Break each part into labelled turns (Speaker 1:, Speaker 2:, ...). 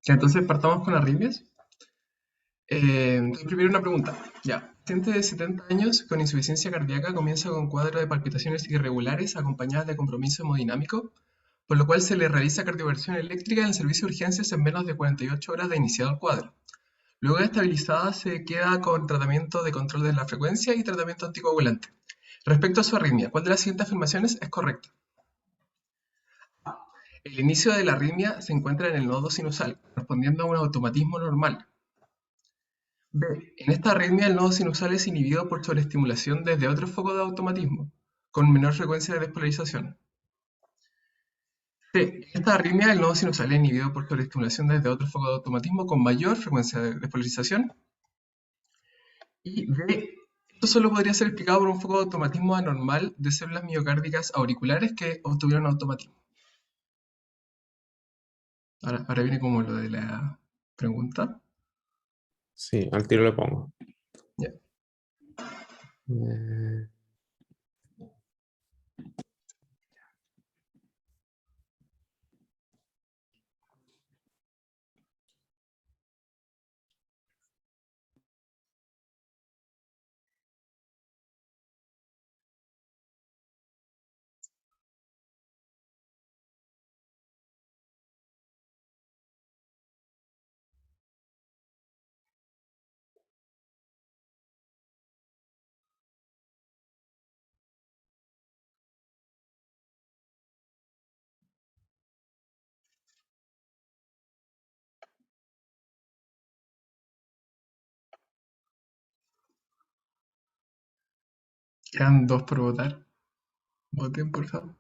Speaker 1: Ya, entonces partamos con arritmias. Entonces, primero una pregunta. Ya, paciente de 70 años con insuficiencia cardíaca comienza con cuadro de palpitaciones irregulares acompañadas de compromiso hemodinámico, por lo cual se le realiza cardioversión eléctrica en el servicio de urgencias en menos de 48 horas de iniciado el cuadro. Luego de estabilizada se queda con tratamiento de control de la frecuencia y tratamiento anticoagulante. Respecto a su arritmia, ¿cuál de las siguientes afirmaciones es correcta? El inicio de la arritmia se encuentra en el nodo sinusal, respondiendo a un automatismo normal. B. En esta arritmia el nodo sinusal es inhibido por sobreestimulación desde otro foco de automatismo, con menor frecuencia de despolarización. C. En esta arritmia el nodo sinusal es inhibido por sobreestimulación desde otro foco de automatismo con mayor frecuencia de despolarización. Y D. Esto solo podría ser explicado por un foco de automatismo anormal de células miocárdicas auriculares que obtuvieron automatismo. Ahora viene como lo de la pregunta.
Speaker 2: Sí, al tiro le pongo.
Speaker 1: Ya.
Speaker 2: Eh,
Speaker 1: Quedan dos por votar. Voten, por favor.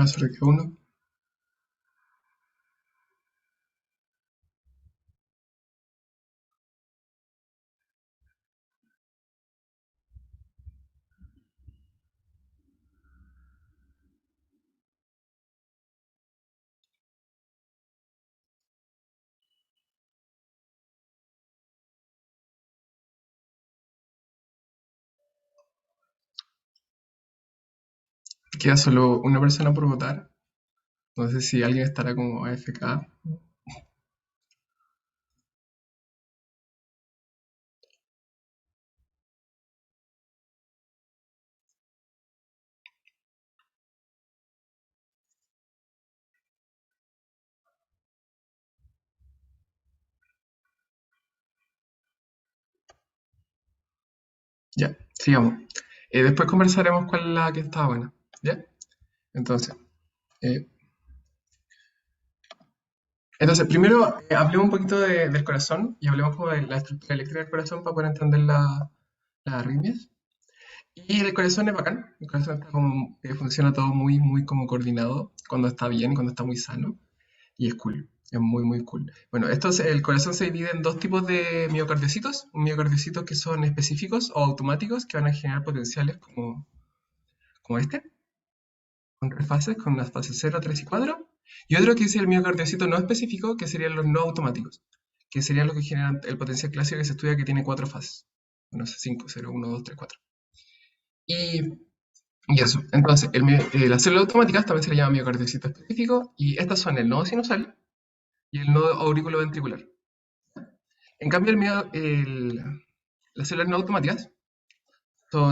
Speaker 1: Solo que uno. Queda solo una persona por votar. No sé si alguien estará como AFK. Ya, sigamos. Después conversaremos cuál es la que está buena. ¿Ya? Entonces, eh, primero hablemos un poquito del corazón y hablemos como de la estructura eléctrica del corazón para poder entender las arritmias. Y el corazón es bacán. El corazón está como, funciona todo muy, muy como coordinado cuando está bien, cuando está muy sano. Y es cool, es muy, muy cool. Bueno, el corazón se divide en dos tipos de miocardiocitos. Un miocardiocitos que son específicos o automáticos, que van a generar potenciales como este, con tres fases, con las fases 0, 3 y 4. Y otro que es el miocardiocito no específico, que serían los no automáticos, que serían los que generan el potencial clásico que se estudia que tiene cuatro fases. Bueno, 5, 0, 1, 2, 3, 4. Y, y eso. Entonces, las células automáticas también se le llama miocardiocito específico, y estas son el nodo sinusal y el nodo auriculoventricular. En cambio, las células no automáticas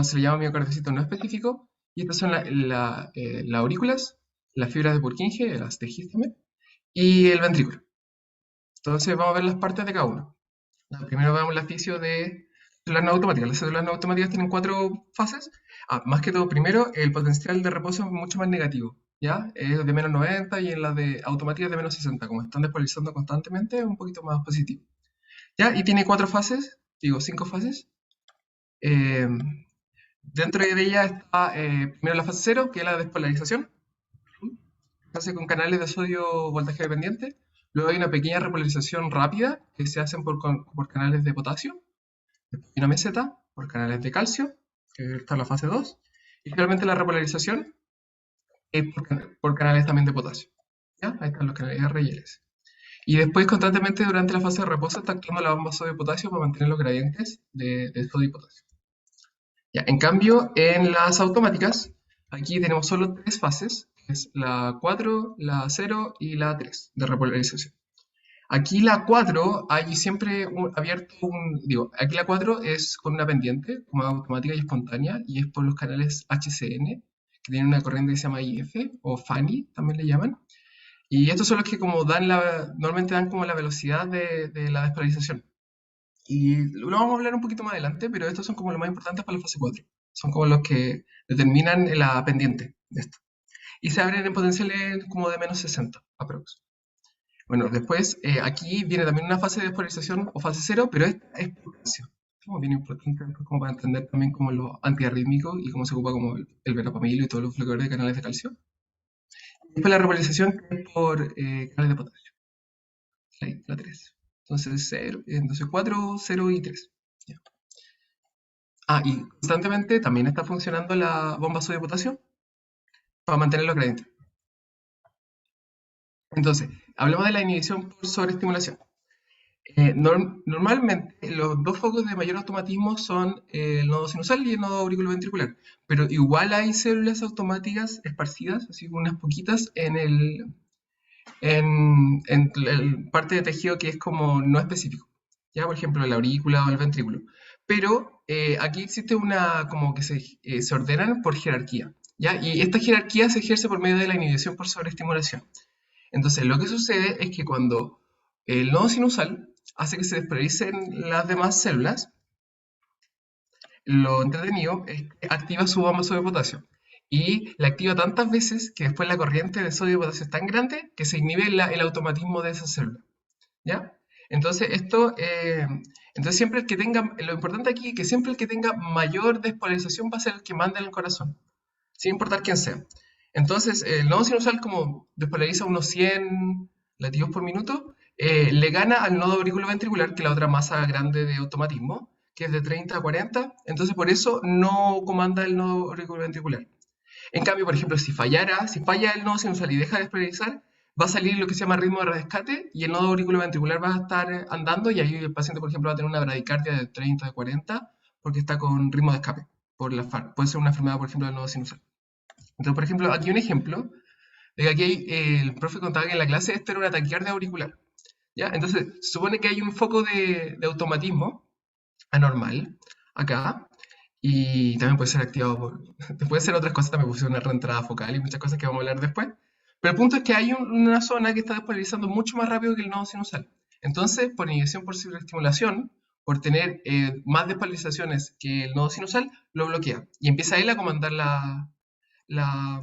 Speaker 1: se le llama miocardiocito no específico, y estas son las aurículas, las fibras de Purkinje, las de His también, y el ventrículo. Entonces vamos a ver las partes de cada uno. Primero vemos la fisio de células no automáticas. Las células no automáticas tienen cuatro fases. Más que todo, primero, el potencial de reposo es mucho más negativo, ¿ya? Es de menos 90 y en las de automáticas de menos 60. Como están despolarizando constantemente, es un poquito más positivo. ¿Ya? Y tiene cuatro fases, digo, cinco fases. Eh, Dentro de ella está primero la fase cero, que es la despolarización, se hace con canales de sodio voltaje dependiente. Luego hay una pequeña repolarización rápida que se hacen por canales de potasio. Después hay una meseta por canales de calcio, que está en la fase 2. Y finalmente la repolarización es por canales también de potasio. ¿Ya? Ahí están los canales R y L. Y después, constantemente durante la fase de reposo, está actuando la bomba sodio-potasio para mantener los gradientes de sodio y potasio. Ya, en cambio, en las automáticas, aquí tenemos solo tres fases, que es la 4, la 0 y la 3 de repolarización. Aquí la 4 hay siempre abierto digo, aquí la 4 es con una pendiente, como automática y espontánea, y es por los canales HCN, que tienen una corriente que se llama IF, o FANI, también le llaman. Y estos son los que como normalmente dan como la velocidad de la despolarización. Y lo vamos a hablar un poquito más adelante, pero estos son como los más importantes para la fase 4. Son como los que determinan la pendiente de esto. Y se abren en potenciales como de menos 60, aprox. Bueno, después aquí viene también una fase de despolarización o fase 0, pero esta es por calcio. Como bien importante como para entender también como lo antiarrítmico y cómo se ocupa como el verapamilo y todos los bloqueadores de canales de calcio. Después la repolarización que es por canales de potasio. Ahí, la 3. Entonces 4, 0 y 3. Ya. Ah, y constantemente también está funcionando la bomba sodio-potasio para mantener los gradientes. Entonces, hablemos de la inhibición por sobreestimulación. Normalmente los dos focos de mayor automatismo son el nodo sinusal y el nodo auriculoventricular, pero igual hay células automáticas esparcidas, así unas poquitas, en parte de tejido que es como no específico, ya por ejemplo la aurícula o el ventrículo. Pero aquí existe como que se ordenan por jerarquía, ¿ya? Y esta jerarquía se ejerce por medio de la inhibición por sobreestimulación. Entonces, lo que sucede es que cuando el nodo sinusal hace que se despolaricen las demás células, lo entretenido es que activa su bomba sodio potasio. Y la activa tantas veces que después la corriente de sodio potasio es tan grande que se inhibe el automatismo de esa célula. ¿Ya? Entonces, entonces siempre el que tenga, lo importante aquí es que siempre el que tenga mayor despolarización va a ser el que manda en el corazón, sin importar quién sea. Entonces, el nodo sinusal, como despolariza unos 100 latidos por minuto, le gana al nodo auriculoventricular, que es la otra masa grande de automatismo, que es de 30 a 40. Entonces, por eso no comanda el nodo auriculoventricular. En cambio, por ejemplo, si falla el nodo sinusal y deja de despolarizar, va a salir lo que se llama ritmo de rescate y el nodo auriculoventricular va a estar andando y ahí el paciente, por ejemplo, va a tener una bradicardia de 30 a 40 porque está con ritmo de escape por la FAR. Puede ser una enfermedad, por ejemplo, del nodo sinusal. Entonces, por ejemplo, aquí un ejemplo de que aquí el profe contaba que en la clase esto era una taquicardia auricular. ¿Ya? Entonces, se supone que hay un foco de automatismo anormal acá y también puede ser activado por... Puede ser otras cosas, también puede ser una reentrada focal y muchas cosas que vamos a hablar después. Pero el punto es que hay una zona que está despolarizando mucho más rápido que el nodo sinusal. Entonces, por inhibición por sobreestimulación, por tener más despolarizaciones que el nodo sinusal, lo bloquea. Y empieza él a comandar la, la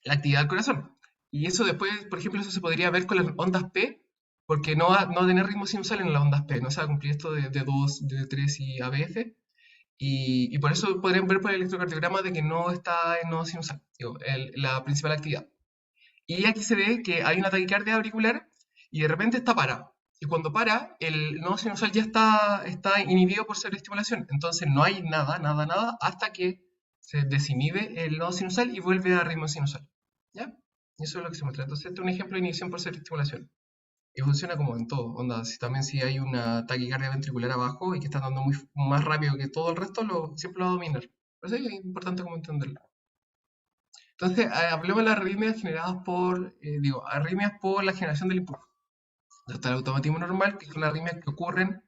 Speaker 1: actividad del corazón. Y eso después, por ejemplo, eso se podría ver con las ondas P, porque no tener ritmo sinusal en las ondas P, no se va a cumplir esto de 2, de 3 y ABF, y por eso podrían ver por el electrocardiograma de que no está en nodo sinusal, digo, la principal actividad. Y aquí se ve que hay una taquicardia auricular y de repente está parado. Y cuando para, el nodo sinusal ya está inhibido por sobreestimulación. Entonces no hay nada, hasta que se desinhibe el nodo sinusal y vuelve a ritmo sinusal. ¿Ya? Y eso es lo que se muestra. Entonces este es un ejemplo de inhibición por sobreestimulación. Y funciona como en todo. Onda, también si hay una taquicardia ventricular abajo y que está dando más rápido que todo el resto, siempre lo va a dominar. Por eso es importante como entenderlo. Entonces, hablemos de las arritmias generadas arritmias por la generación del impulso. Está el automatismo normal, que son arritmias que ocurren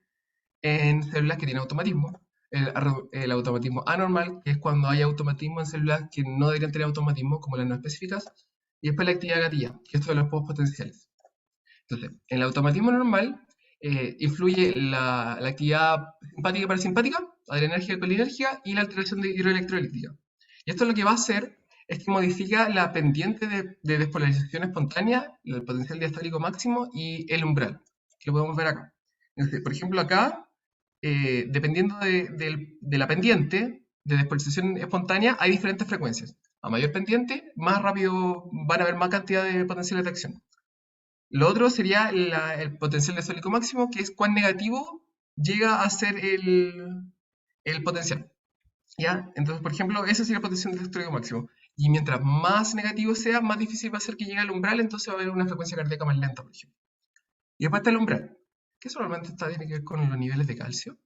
Speaker 1: en células que tienen automatismo. El automatismo anormal, que es cuando hay automatismo en células que no deberían tener automatismo, como las no específicas. Y después la actividad gatilla, que es esto de los pocos potenciales. Entonces, en el automatismo normal influye la actividad simpática y parasimpática, adrenérgica y colinérgica, y la alteración hidroelectrolítica. Y esto lo que va a hacer es que modifica la pendiente de despolarización espontánea, el potencial diastólico máximo y el umbral, que lo podemos ver acá. Entonces, por ejemplo, acá, dependiendo de la pendiente de despolarización espontánea, hay diferentes frecuencias. A mayor pendiente, más rápido van a haber más cantidad de potenciales de acción. Lo otro sería el potencial diastólico máximo, que es cuán negativo llega a ser el potencial. ¿Ya? Entonces, por ejemplo, ese sería el potencial del electrodo máximo. Y mientras más negativo sea, más difícil va a ser que llegue al umbral, entonces va a haber una frecuencia cardíaca más lenta, por ejemplo. Y después está el umbral, que solamente tiene que ver con los niveles de calcio.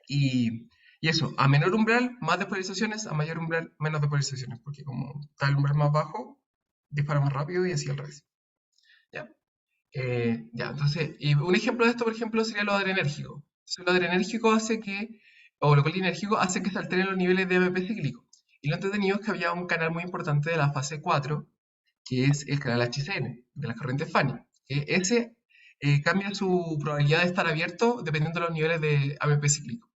Speaker 1: Y eso, a menor umbral, más despolarizaciones, a mayor umbral, menos despolarizaciones, porque como está el umbral más bajo, dispara más rápido y así al revés. ¿Ya? Ya, entonces, y un ejemplo de esto, por ejemplo, sería lo adrenérgico. Entonces, lo adrenérgico hace que, o lo colinérgico hace que se alteren los niveles de AMP cíclico. Y lo entretenido es que había un canal muy importante de la fase 4, que es el canal HCN, de las corrientes Fanny. Que ese cambia su probabilidad de estar abierto dependiendo de los niveles de AMP cíclico.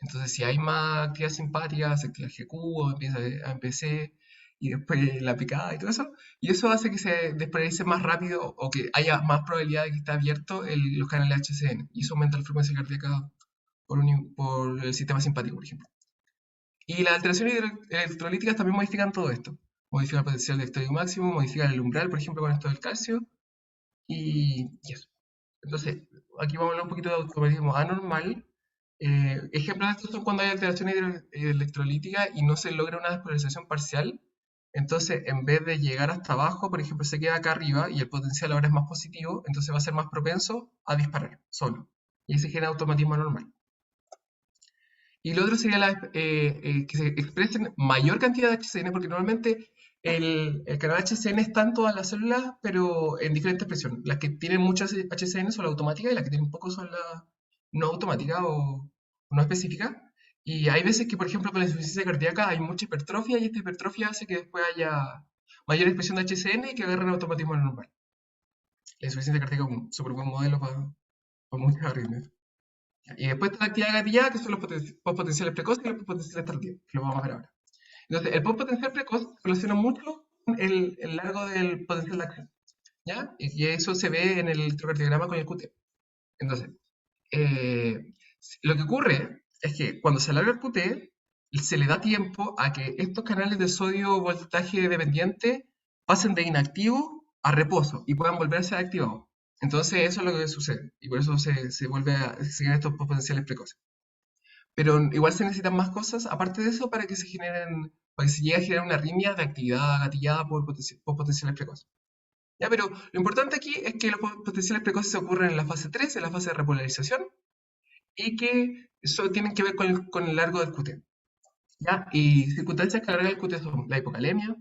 Speaker 1: Entonces, si hay más actividad simpática, se activa GQ, o empieza AMPC, y después la picada y todo eso, y eso hace que se despolarice más rápido o que haya más probabilidad de que esté abierto los canales HCN, y eso aumenta la frecuencia cardíaca por el sistema simpático, por ejemplo. Y las alteraciones electrolíticas también modifican todo esto. Modifican el potencial de estudio máximo, modifican el umbral, por ejemplo, con esto del calcio, y eso. Entonces, aquí vamos a hablar un poquito de automatismo anormal. Ejemplos de esto son cuando hay alteraciones electrolíticas y no se logra una despolarización parcial. Entonces, en vez de llegar hasta abajo, por ejemplo, se queda acá arriba y el potencial ahora es más positivo, entonces va a ser más propenso a disparar solo. Y ese genera automatismo anormal. Y lo otro sería que se expresen mayor cantidad de HCN, porque normalmente el canal HCN está en todas las células, pero en diferentes expresiones. Las que tienen muchas HCN son las automáticas y las que tienen pocos son las no automáticas o no específicas. Y hay veces que, por ejemplo, con la insuficiencia cardíaca hay mucha hipertrofia y esta hipertrofia hace que después haya mayor expresión de HCN y que agarre el automatismo normal. La insuficiencia cardíaca es un súper buen modelo para muchas arritmias. Y después está la actividad gatillada, que son los postpotenciales precoces y los postpotenciales tardíos, que lo vamos a ver ahora. Entonces, el postpotencial precoz se relaciona mucho con el largo del potencial de acción, ¿ya? Y eso se ve en el electrocardiograma con el QT. Entonces, eh, lo que ocurre es que cuando se alarga el QT, se le da tiempo a que estos canales de sodio voltaje dependiente pasen de inactivo a reposo y puedan volver a ser activados. Entonces, eso es lo que sucede. Y por eso se vuelve se generan estos potenciales precoces. Pero igual se necesitan más cosas, aparte de eso, para que se llegue a generar una arritmia de actividad gatillada por potenciales precoces. Ya, pero lo importante aquí es que los potenciales precoces ocurren en la fase 3, en la fase de repolarización, y que eso tienen que ver con el largo del QT. ¿Ya? Y circunstancias que alargan el QT son la hipocalemia,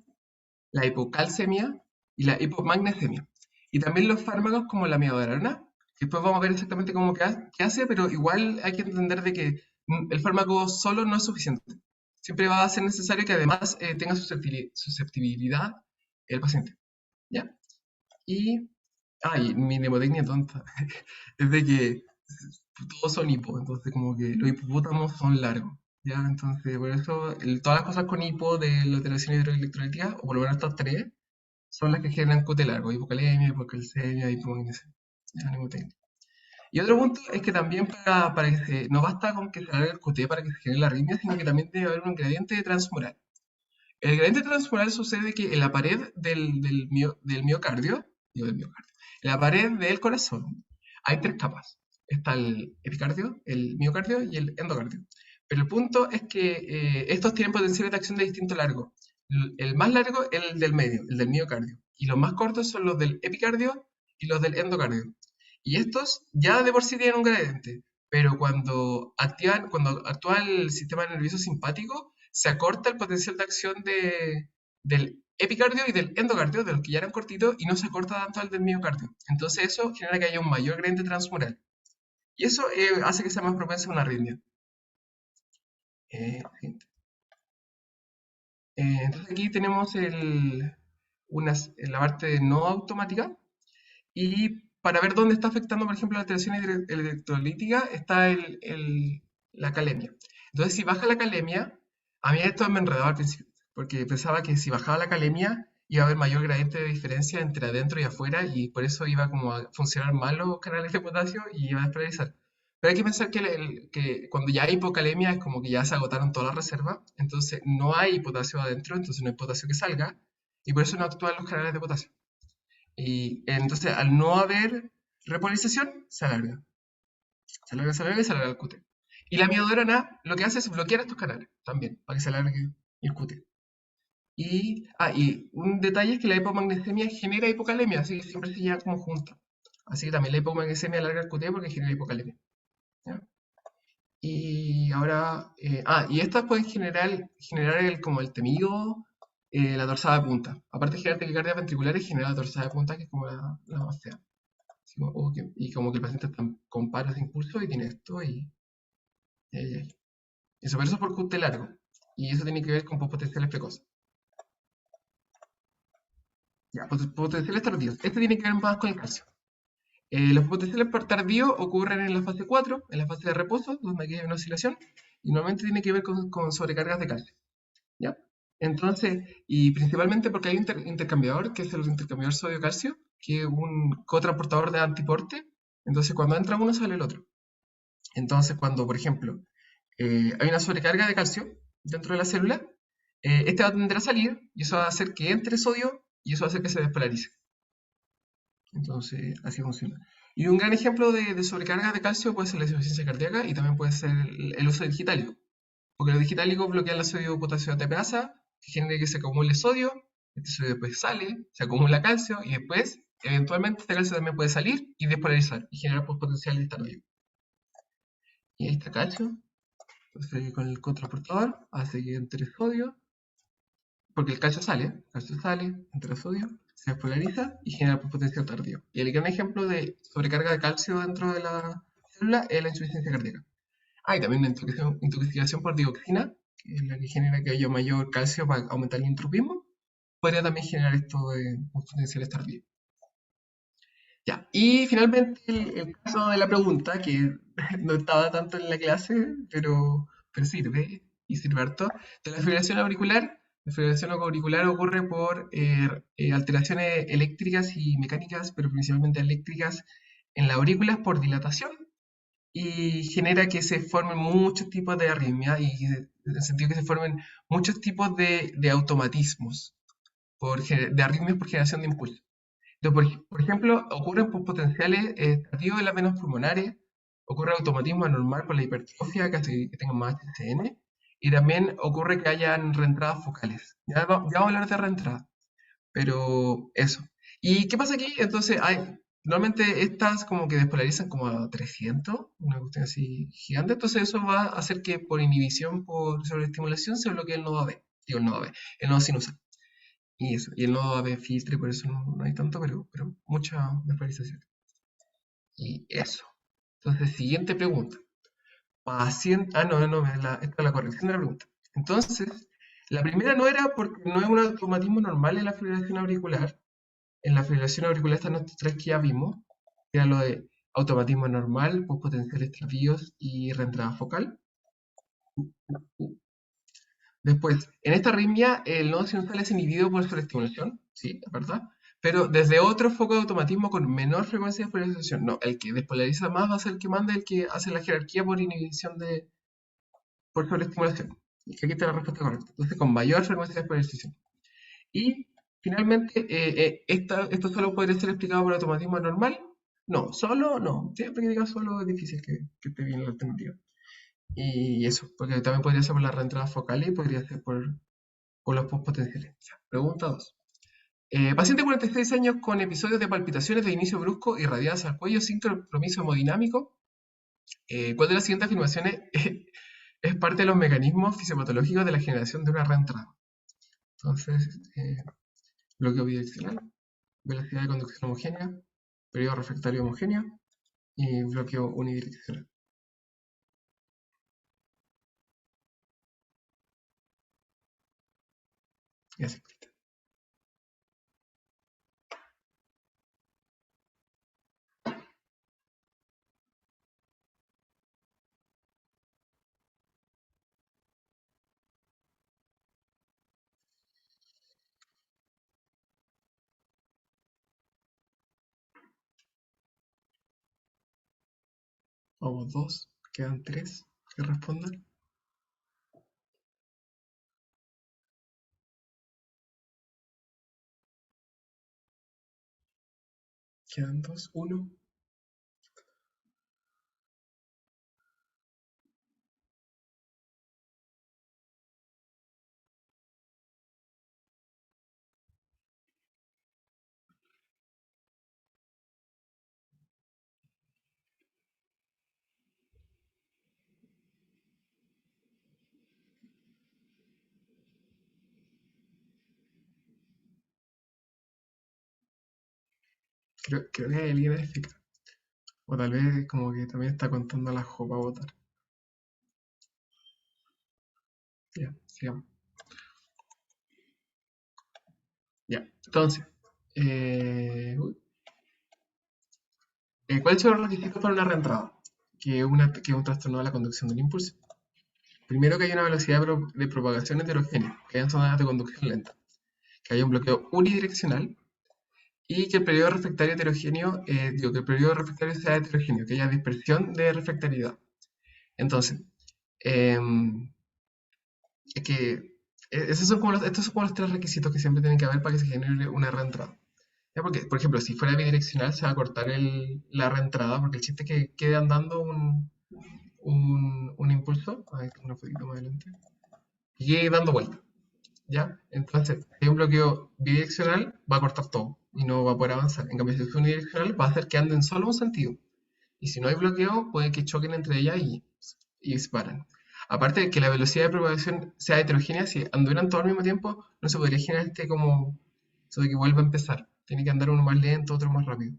Speaker 1: la hipocalcemia y la hipomagnesemia. Y también los fármacos como la amiodarona, que después vamos a ver exactamente cómo qué hace, pero igual hay que entender de que el fármaco solo no es suficiente. Siempre va a ser necesario que además tenga susceptibilidad el paciente. ¿Ya? Y, ay, mi mnemotecnia tonta, es de que todos son hipo, entonces como que los hipopótamos son largos. ¿Ya? Entonces, por eso, todas las cosas con hipo de la alteración hidroelectrolítica, o por lo menos estas tres, son las que generan QT largo, hipocalemia, hipocalcemia, hipomagnesemia. Ya, mnemotecnia. Y otro punto es que también no basta con que se alargue el QT para que se genere la arritmia, sino que también debe haber un gradiente transmural. El gradiente transmural sucede que en la pared del miocardio, en la pared del corazón, hay tres capas. Está el epicardio, el miocardio y el endocardio. Pero el punto es que estos tienen potenciales de acción de distinto largo. El más largo es el del medio, el del miocardio. Y los más cortos son los del epicardio y los del endocardio. Y estos ya de por sí tienen un gradiente, pero cuando actúa el sistema nervioso simpático, se acorta el potencial de acción del epicardio y del endocardio, de los que ya eran cortitos, y no se acorta tanto al del miocardio. Entonces eso genera que haya un mayor gradiente transmural. Y eso hace que sea más propensa a una arritmia. Sí. Entonces aquí tenemos la parte no automática. Y para ver dónde está afectando, por ejemplo, la alteración electrolítica, está la calemia. Entonces, si baja la calemia, a mí esto me enredaba al principio, porque pensaba que si bajaba la calemia iba a haber mayor gradiente de diferencia entre adentro y afuera, y por eso iba como a funcionar mal los canales de potasio y iba a despolarizar. Pero hay que pensar que cuando ya hay hipocalemia es como que ya se agotaron todas las reservas, entonces no hay potasio adentro, entonces no hay potasio que salga, y por eso no actúan los canales de potasio. Y entonces, al no haber repolarización, se alarga. Se alarga y se alarga el QT. Y la amiodarona lo que hace es bloquear estos canales también, para que se alargue el QT. Y un detalle es que la hipomagnesemia genera hipocalemia, así que siempre se lleva como junta. Así que también la hipomagnesemia alarga el QT porque genera hipocalemia. ¿Ya? Y ahora, y estas pueden generar como el temido, la dorsada de punta. Aparte de generar taquicardias ventriculares, genera la dorsada de punta, que es como la más fea. Y como que el paciente está con paros de impulso y tiene esto y eso, pero eso es por QT largo. Y eso tiene que ver con potenciales precoces. Ya, potenciales tardíos. Este tiene que ver más con el calcio. Los potenciales tardíos ocurren en la fase 4, en la fase de reposo, donde aquí hay una oscilación, y normalmente tiene que ver con sobrecargas de calcio. ¿Ya? Entonces, y principalmente porque hay un intercambiador, que es el intercambiador sodio-calcio, que es un cotransportador de antiporte. Entonces, cuando entra uno, sale el otro. Entonces, cuando, por ejemplo, hay una sobrecarga de calcio dentro de la célula, este va a tender a salir y eso va a hacer que entre sodio y eso va a hacer que se despolarice. Entonces, así funciona. Y un gran ejemplo de sobrecarga de calcio puede ser la insuficiencia cardíaca y también puede ser el uso de digitálico. Porque los digitálicos bloquean la sodio-potasio ATPasa, que genera que se acumule sodio, este sodio después sale, se acumula calcio y después, eventualmente, este calcio también puede salir y despolarizar y generar potenciales tardíos. Y ahí está calcio. Entonces, con el contraportador hace que entre sodio, porque el calcio sale, entra sodio, se despolariza y genera potencial tardío. Y el gran ejemplo de sobrecarga de calcio dentro de la célula es la insuficiencia cardíaca. Y también una intoxicación por dioxina, que es la que genera que haya mayor calcio para aumentar el entropismo, podría también generar esto de potenciales tardíos. Ya, y finalmente el caso de la pregunta, que no estaba tanto en la clase, pero sirve, y sirve harto, de la fibrilación auricular. La fibrilación auricular ocurre por alteraciones eléctricas y mecánicas, pero principalmente eléctricas en las aurículas por dilatación, y genera que se formen muchos tipos de arritmia, y en el sentido que se formen muchos tipos de automatismos, de arritmias por generación de impulso. Entonces, por ejemplo, ocurren por potenciales tardíos en las venas pulmonares, ocurre automatismo anormal por la hipertrofia que hace que tengan más HCN, y también ocurre que hayan reentradas focales. Ya vamos a hablar de reentrada, pero eso. ¿Y qué pasa aquí? Entonces, normalmente estas como que despolarizan como a 300, una cuestión así gigante, entonces eso va a hacer que por inhibición, por sobreestimulación, se bloquee el nodo AB, digo el nodo AB, el nodo sinusal. Y eso, y el nodo AB filtre, por eso no hay tanto, pero mucha despolarización. Y eso. Entonces, siguiente pregunta. Paciente, no, esta es la corrección de la pregunta. Entonces, la primera no era porque no es un automatismo normal en la fibrilación auricular. En la fibrilación auricular están estos tres que ya vimos, que era lo de automatismo normal, potenciales tardíos y reentrada focal. Después, en esta arritmia, el nodo sinusal es inhibido por sobreestimulación, sí, es verdad, pero desde otro foco de automatismo con menor frecuencia de polarización. No, el que despolariza más va a ser el que manda, el que hace la jerarquía por inhibición por sobreestimulación. Y aquí está la respuesta correcta. Entonces, con mayor frecuencia de polarización. Y finalmente, esto solo podría ser explicado por automatismo normal. No, solo no. Siempre que diga solo es difícil que esté bien la alternativa. Y eso, porque también podría ser por la reentrada focal y podría ser por los postpotenciales. Ya, pregunta 2. Paciente de 46 años con episodios de palpitaciones de inicio brusco irradiadas al cuello sin compromiso hemodinámico. ¿Cuál de las siguientes afirmaciones es parte de los mecanismos fisiopatológicos de la generación de una reentrada? Entonces, bloqueo bidireccional, velocidad de conducción homogénea, periodo refractario homogéneo y bloqueo unidireccional. Y así. Vamos dos, quedan tres que respondan. Quedan dos, uno. Creo que hay alguien FK. O tal vez como que también está contando la jopa a votar. Ya, sigamos. Ya, entonces. Uy. ¿Cuáles son los requisitos para una reentrada? Que es un trastorno de la conducción del impulso. Primero, que haya una velocidad de propagación heterogénea, que hayan zonas de conducción lenta, que haya un bloqueo unidireccional y que el periodo refractario heterogéneo, que el periodo refractario sea heterogéneo, que haya dispersión de refractariedad. Entonces, es que estos son como los tres requisitos que siempre tienen que haber para que se genere una reentrada. ¿Ya? Porque, por ejemplo, si fuera bidireccional se va a cortar la reentrada, porque el chiste es que quede andando un impulso. A ver, una fotito más adelante. Y quede dando vuelta. ¿Ya? Entonces, si hay un bloqueo bidireccional, va a cortar todo y no va a poder avanzar. En cambio, si es unidireccional, va a hacer que ande en solo un sentido. Y si no hay bloqueo, puede que choquen entre ellas y disparan. Aparte de que la velocidad de propagación sea heterogénea, si anduvieran todo al mismo tiempo, no se podría generar como eso de que vuelva a empezar. Tiene que andar uno más lento, otro más rápido.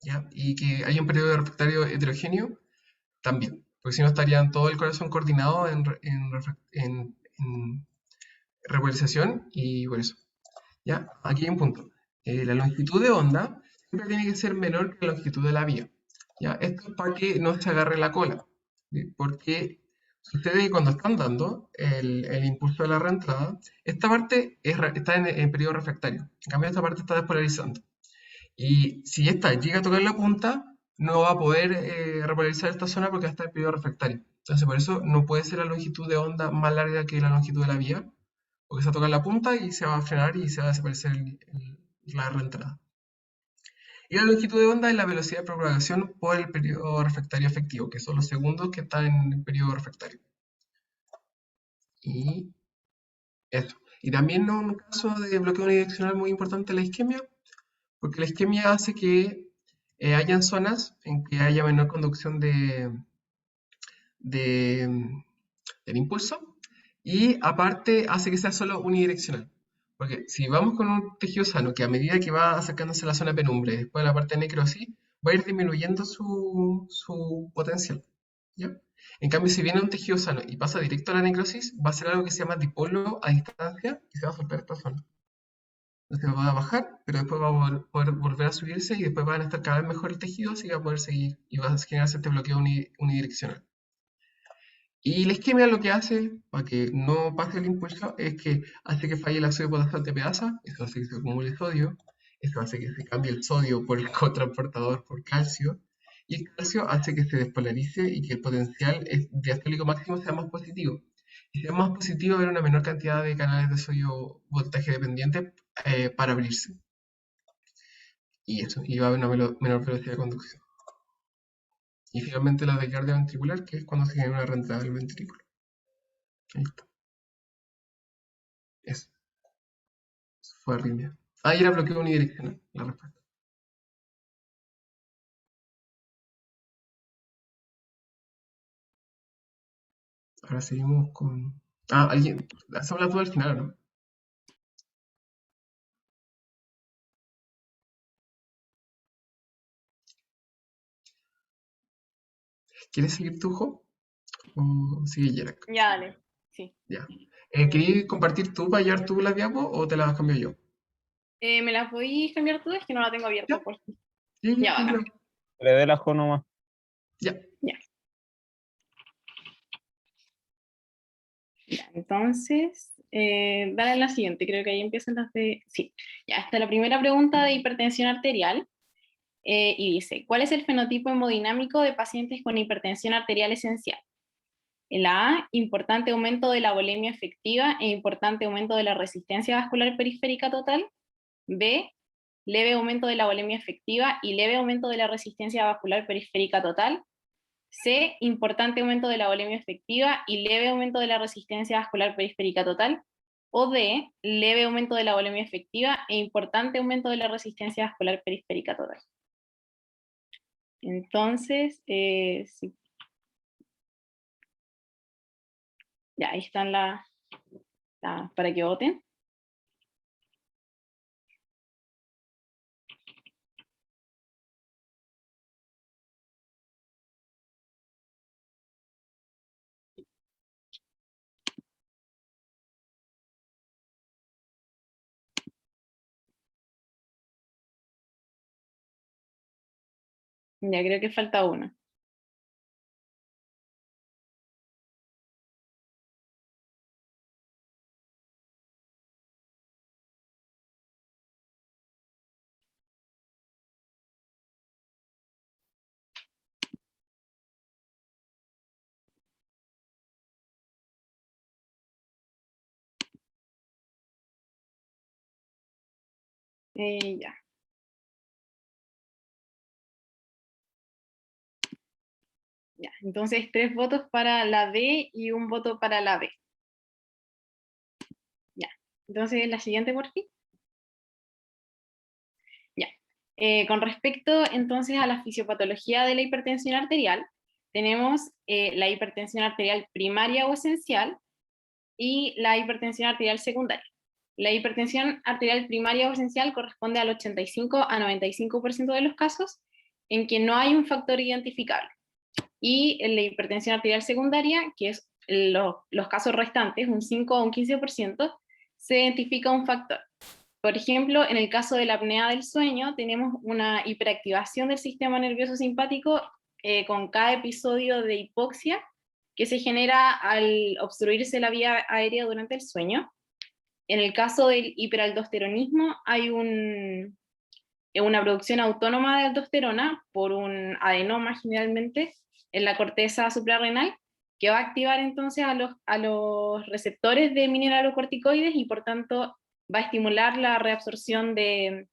Speaker 1: ¿Ya? Y que haya un periodo refractario heterogéneo también, porque si no estarían todo el corazón coordinado en repolarización y por eso. ¿Ya? Aquí hay un punto. La longitud de onda siempre tiene que ser menor que la longitud de la vía. ¿Ya? Esto es para que no se agarre la cola. ¿Sí? Porque sucede que cuando están dando el impulso de la reentrada, esta parte está en periodo refractario. En cambio, esta parte está despolarizando. Y si esta llega a tocar la punta, no va a poder repolarizar esta zona porque está en periodo refractario. Entonces, por eso no puede ser la longitud de onda más larga que la longitud de la vía, porque se va a tocar la punta y se va a frenar y se va a desaparecer la reentrada. Y la longitud de onda es la velocidad de propagación por el periodo refractario efectivo, que son los segundos que están en el periodo refractario. Y eso. Y también ¿no? Un caso de bloqueo unidireccional muy importante la isquemia, porque la isquemia hace que hayan zonas en que haya menor conducción de, del impulso y aparte hace que sea solo unidireccional. Porque si vamos con un tejido sano que a medida que va acercándose a la zona de penumbre, después de la parte de necrosis, va a ir disminuyendo su potencial. ¿Ya? En cambio, si viene un tejido sano y pasa directo a la necrosis, va a ser algo que se llama dipolo a distancia y se va a soltar esta zona. Entonces va a bajar, pero después va a poder volver a subirse y después van a estar cada vez mejor el tejido, así que va a poder seguir y va a generarse este bloqueo unidireccional. Y la isquemia lo que hace, para que no pase el impulso, es que hace que falle el ácido potasio antepeasa, eso hace que se acumule sodio, eso hace que se cambie el sodio por el cotransportador por calcio, y el calcio hace que se despolarice y que el potencial diastólico máximo sea más positivo. Y si es más positivo, habrá una menor cantidad de canales de sodio voltaje dependiente para abrirse. Y eso, y va a haber una menor velocidad de conducción. Y finalmente la descarga ventricular, que es cuando se genera una reentrada del ventrículo. Ahí está. Eso. Fue arritmia. Ah, y era bloqueo unidireccional, la respuesta. Ahora seguimos con. Ah, alguien. Hacemos la duda al final, ¿no? ¿Quieres seguir tú, Jo? ¿O sigue Yerak?
Speaker 3: Ya, dale. Sí.
Speaker 1: Ya. ¿Querías compartir tú para hallar tú la diapo o te la cambio yo?
Speaker 3: ¿Me las podéis cambiar tú? Es que no la tengo abierta,
Speaker 1: Ya,
Speaker 3: por favor.
Speaker 1: sí,
Speaker 3: Ya,
Speaker 1: sí,
Speaker 3: bacán.
Speaker 1: claro.
Speaker 2: Le dé la Jo nomás.
Speaker 1: Ya.
Speaker 3: Ya. Ya, entonces, dale la siguiente. Creo que ahí empiezan las de. Sí. Ya, esta es la primera pregunta de hipertensión arterial. Y dice: ¿cuál es el fenotipo hemodinámico de pacientes con hipertensión arterial esencial? La A, importante aumento de la volemia efectiva e importante aumento de la resistencia vascular periférica total. B, leve aumento de la volemia efectiva y leve aumento de la resistencia vascular periférica total. C, importante aumento de la volemia efectiva y leve aumento de la resistencia vascular periférica total. O D, leve aumento de la volemia efectiva e importante aumento de la resistencia vascular periférica total. Entonces, sí. Ya, ahí están para que voten. Ya creo que falta uno. Ya. Ya. Entonces, 3 votos para la D y un voto para la B. Ya. Entonces, la siguiente, por fin. Ya. Con respecto entonces a la fisiopatología de la hipertensión arterial, tenemos la hipertensión arterial primaria o esencial y la hipertensión arterial secundaria. La hipertensión arterial primaria o esencial corresponde al 85 a 95% de los casos en que no hay un factor identificable. Y en la hipertensión arterial secundaria, que es los casos restantes, un 5 o un 15%, se identifica un factor. Por ejemplo, en el caso de la apnea del sueño, tenemos una hiperactivación del sistema nervioso simpático con cada episodio de hipoxia que se genera al obstruirse la vía aérea durante el sueño. En el caso del hiperaldosteronismo, hay una producción autónoma de aldosterona por un adenoma generalmente en la corteza suprarrenal, que va a activar entonces a los receptores de mineralocorticoides y por tanto va a estimular la reabsorción de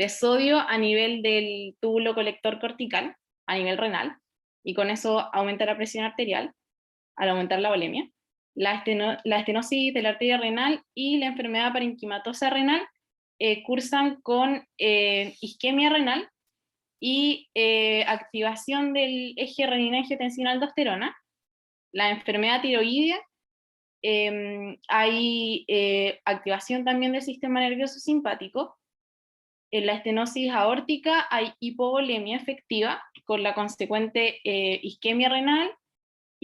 Speaker 3: sodio a nivel del túbulo colector cortical, a nivel renal, y con eso aumenta la presión arterial al aumentar la volemia. La estenosis de la arteria renal y la enfermedad parenquimatosa renal cursan con isquemia renal y activación del eje renina-angiotensina-aldosterona. La enfermedad tiroidea, hay activación también del sistema nervioso simpático. En la estenosis aórtica hay hipovolemia efectiva con la consecuente isquemia renal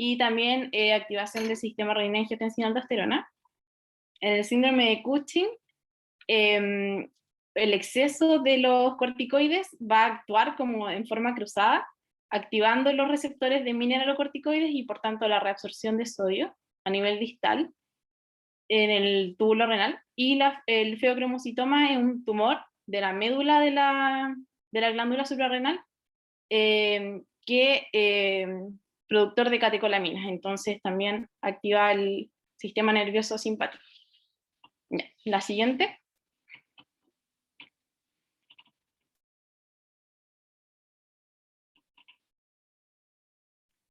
Speaker 3: y también activación del sistema renina-angiotensina-aldosterona. En el síndrome de Cushing, el exceso de los corticoides va a actuar como en forma cruzada, activando los receptores de mineralocorticoides y por tanto la reabsorción de sodio a nivel distal en el túbulo renal. Y el feocromocitoma es un tumor de la médula de la glándula suprarrenal productor de catecolaminas, entonces también activa el sistema nervioso simpático. Ya, la siguiente.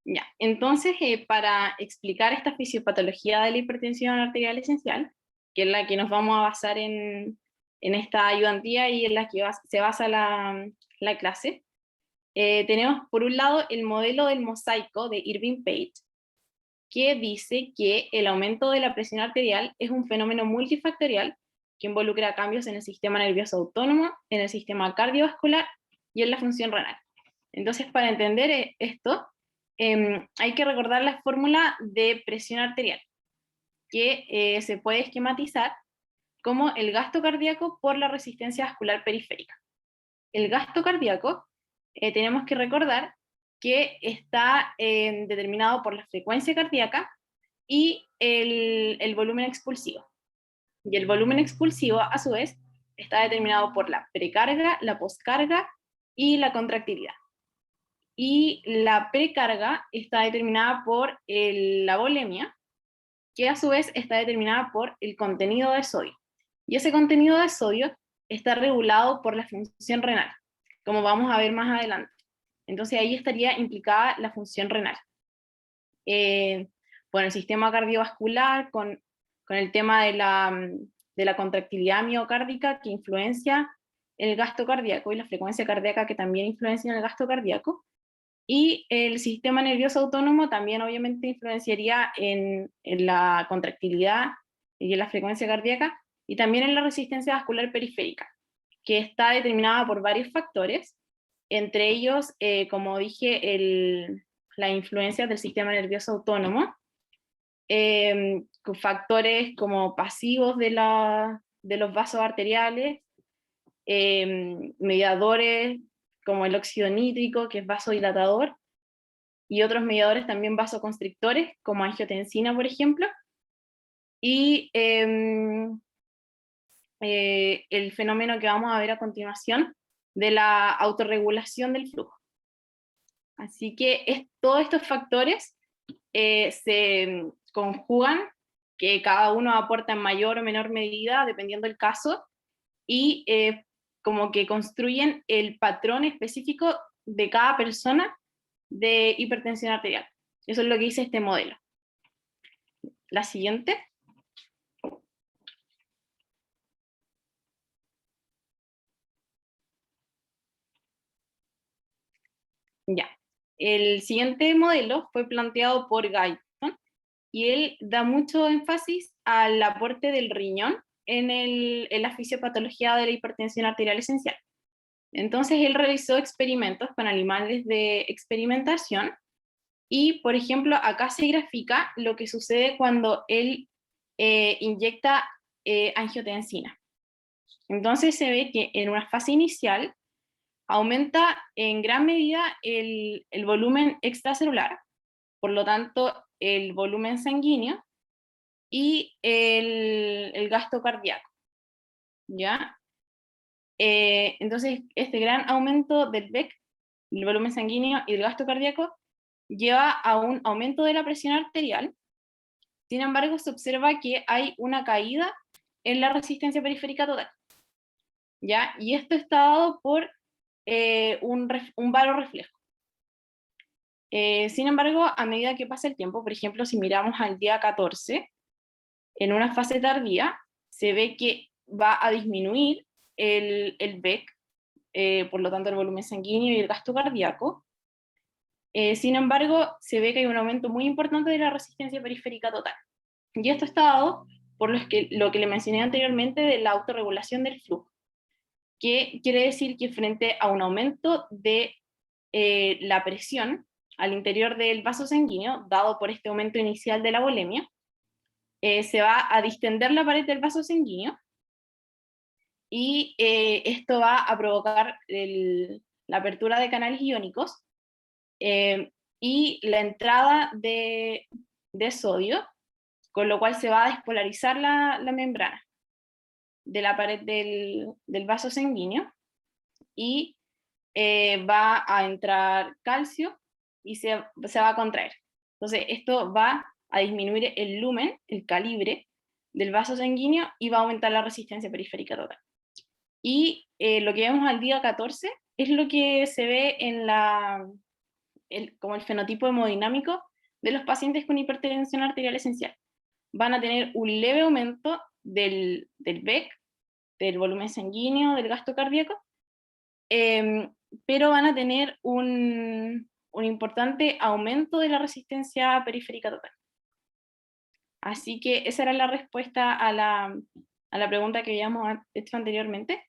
Speaker 3: Ya, entonces para explicar esta fisiopatología de la hipertensión arterial esencial, que es la que nos vamos a basar en esta ayudantía y en la que se basa la clase, tenemos por un lado el modelo del mosaico de Irving Page, que dice que el aumento de la presión arterial es un fenómeno multifactorial que involucra cambios en el sistema nervioso autónomo, en el sistema cardiovascular y en la función renal. Entonces, para entender esto, hay que recordar la fórmula de presión arterial, que se puede esquematizar como el gasto cardíaco por la resistencia vascular periférica. El gasto cardíaco, tenemos que recordar que está determinado por la frecuencia cardíaca y el volumen expulsivo. Y el volumen expulsivo, a su vez, está determinado por la precarga, la poscarga y la contractilidad. Y la precarga está determinada por la volemia, que a su vez está determinada por el contenido de sodio. Y ese contenido de sodio está regulado por la función renal, como vamos a ver más adelante. Entonces ahí estaría implicada la función renal. Bueno, el sistema cardiovascular, con el tema de la contractilidad miocárdica que influencia el gasto cardíaco y la frecuencia cardíaca que también influencia en el gasto cardíaco. Y el sistema nervioso autónomo también obviamente influenciaría en la contractilidad y en la frecuencia cardíaca, y también en la resistencia vascular periférica, que está determinada por varios factores, entre ellos, como dije, la influencia del sistema nervioso autónomo, con factores como pasivos de los vasos arteriales, mediadores como el óxido nítrico, que es vasodilatador, y otros mediadores también vasoconstrictores, como angiotensina, por ejemplo, y el fenómeno que vamos a ver a continuación de la autorregulación del flujo. Así que todos estos factores se conjugan, que cada uno aporta en mayor o menor medida, dependiendo del caso, y como que construyen el patrón específico de cada persona de hipertensión arterial. Eso es lo que dice este modelo. La siguiente. Ya. El siguiente modelo fue planteado por Guyton y él da mucho énfasis al aporte del riñón en la fisiopatología de la hipertensión arterial esencial. Entonces él realizó experimentos con animales de experimentación y, por ejemplo, acá se grafica lo que sucede cuando él inyecta angiotensina. Entonces se ve que en una fase inicial aumenta en gran medida el volumen extracelular, por lo tanto el volumen sanguíneo y el gasto cardíaco, ¿ya? Entonces este gran aumento del VEC, el volumen sanguíneo y el gasto cardíaco, lleva a un aumento de la presión arterial. Sin embargo, se observa que hay una caída en la resistencia periférica total, ¿ya? Y esto está dado por un varoreflejo. Sin embargo, a medida que pasa el tiempo, por ejemplo, si miramos al día 14, en una fase tardía, se ve que va a disminuir el VEC, por lo tanto el volumen sanguíneo y el gasto cardíaco. Sin embargo, se ve que hay un aumento muy importante de la resistencia periférica total. Y esto está dado por lo que le mencioné anteriormente de la autorregulación del flujo, que quiere decir que frente a un aumento de la presión al interior del vaso sanguíneo, dado por este aumento inicial de la volemia, se va a distender la pared del vaso sanguíneo y esto va a provocar la apertura de canales iónicos y la entrada de sodio, con lo cual se va a despolarizar la membrana de la pared del vaso sanguíneo y va a entrar calcio y se va a contraer. Entonces esto va a disminuir el lumen, el calibre del vaso sanguíneo y va a aumentar la resistencia periférica total. Y lo que vemos al día 14 es lo que se ve como el fenotipo hemodinámico de los pacientes con hipertensión arterial esencial. Van a tener un leve aumento del VEC, del volumen sanguíneo, del gasto cardíaco, pero van a tener un importante aumento de la resistencia periférica total. Así que esa era la respuesta a la pregunta que habíamos hecho anteriormente.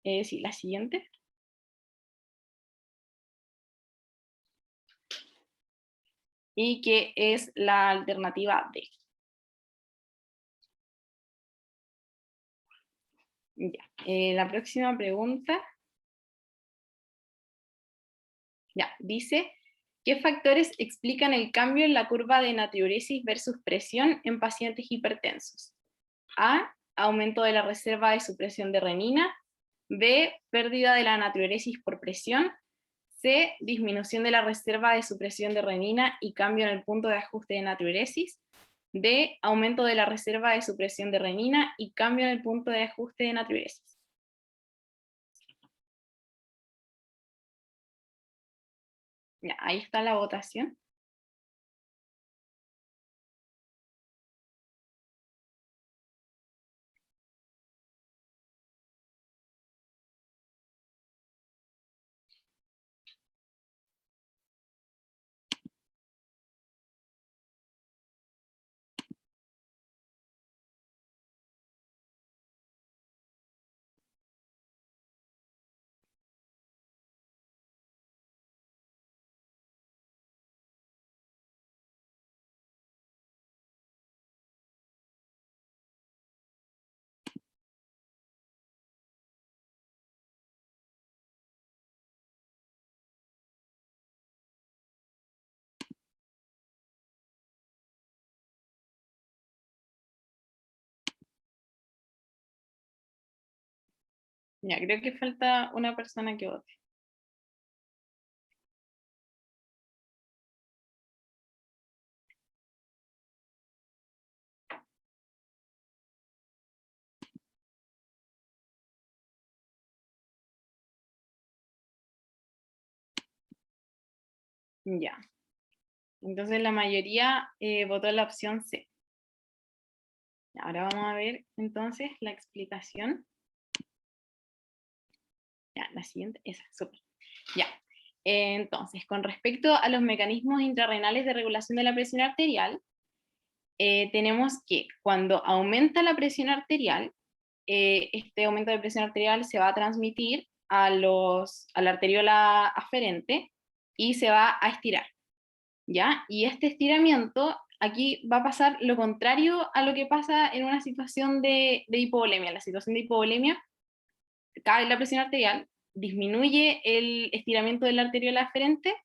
Speaker 3: Sí, la siguiente. Y que es la alternativa D. Ya. La próxima pregunta. Ya, dice, ¿qué factores explican el cambio en la curva de natriuresis versus presión en pacientes hipertensos? A, aumento de la reserva de supresión de renina. B, pérdida de la natriuresis por presión. C, disminución de la reserva de supresión de renina y cambio en el punto de ajuste de natriuresis. D, aumento de la reserva de supresión de renina y cambio en el punto de ajuste de natriuresis. Ya, ahí está la votación. Ya, creo que falta una persona que vote. Ya. Entonces la mayoría votó la opción C. Ahora vamos a ver entonces la explicación. Ya, la siguiente, esa, súper. Ya. Entonces, con respecto a los mecanismos intrarrenales de regulación de la presión arterial, tenemos que cuando aumenta la presión arterial, este aumento de presión arterial se va a transmitir a la arteriola aferente y se va a estirar, ¿ya? Y este estiramiento, aquí va a pasar lo contrario a lo que pasa en una situación de hipovolemia. La situación de hipovolemia, cae la presión arterial, disminuye el estiramiento de la arteriola aferente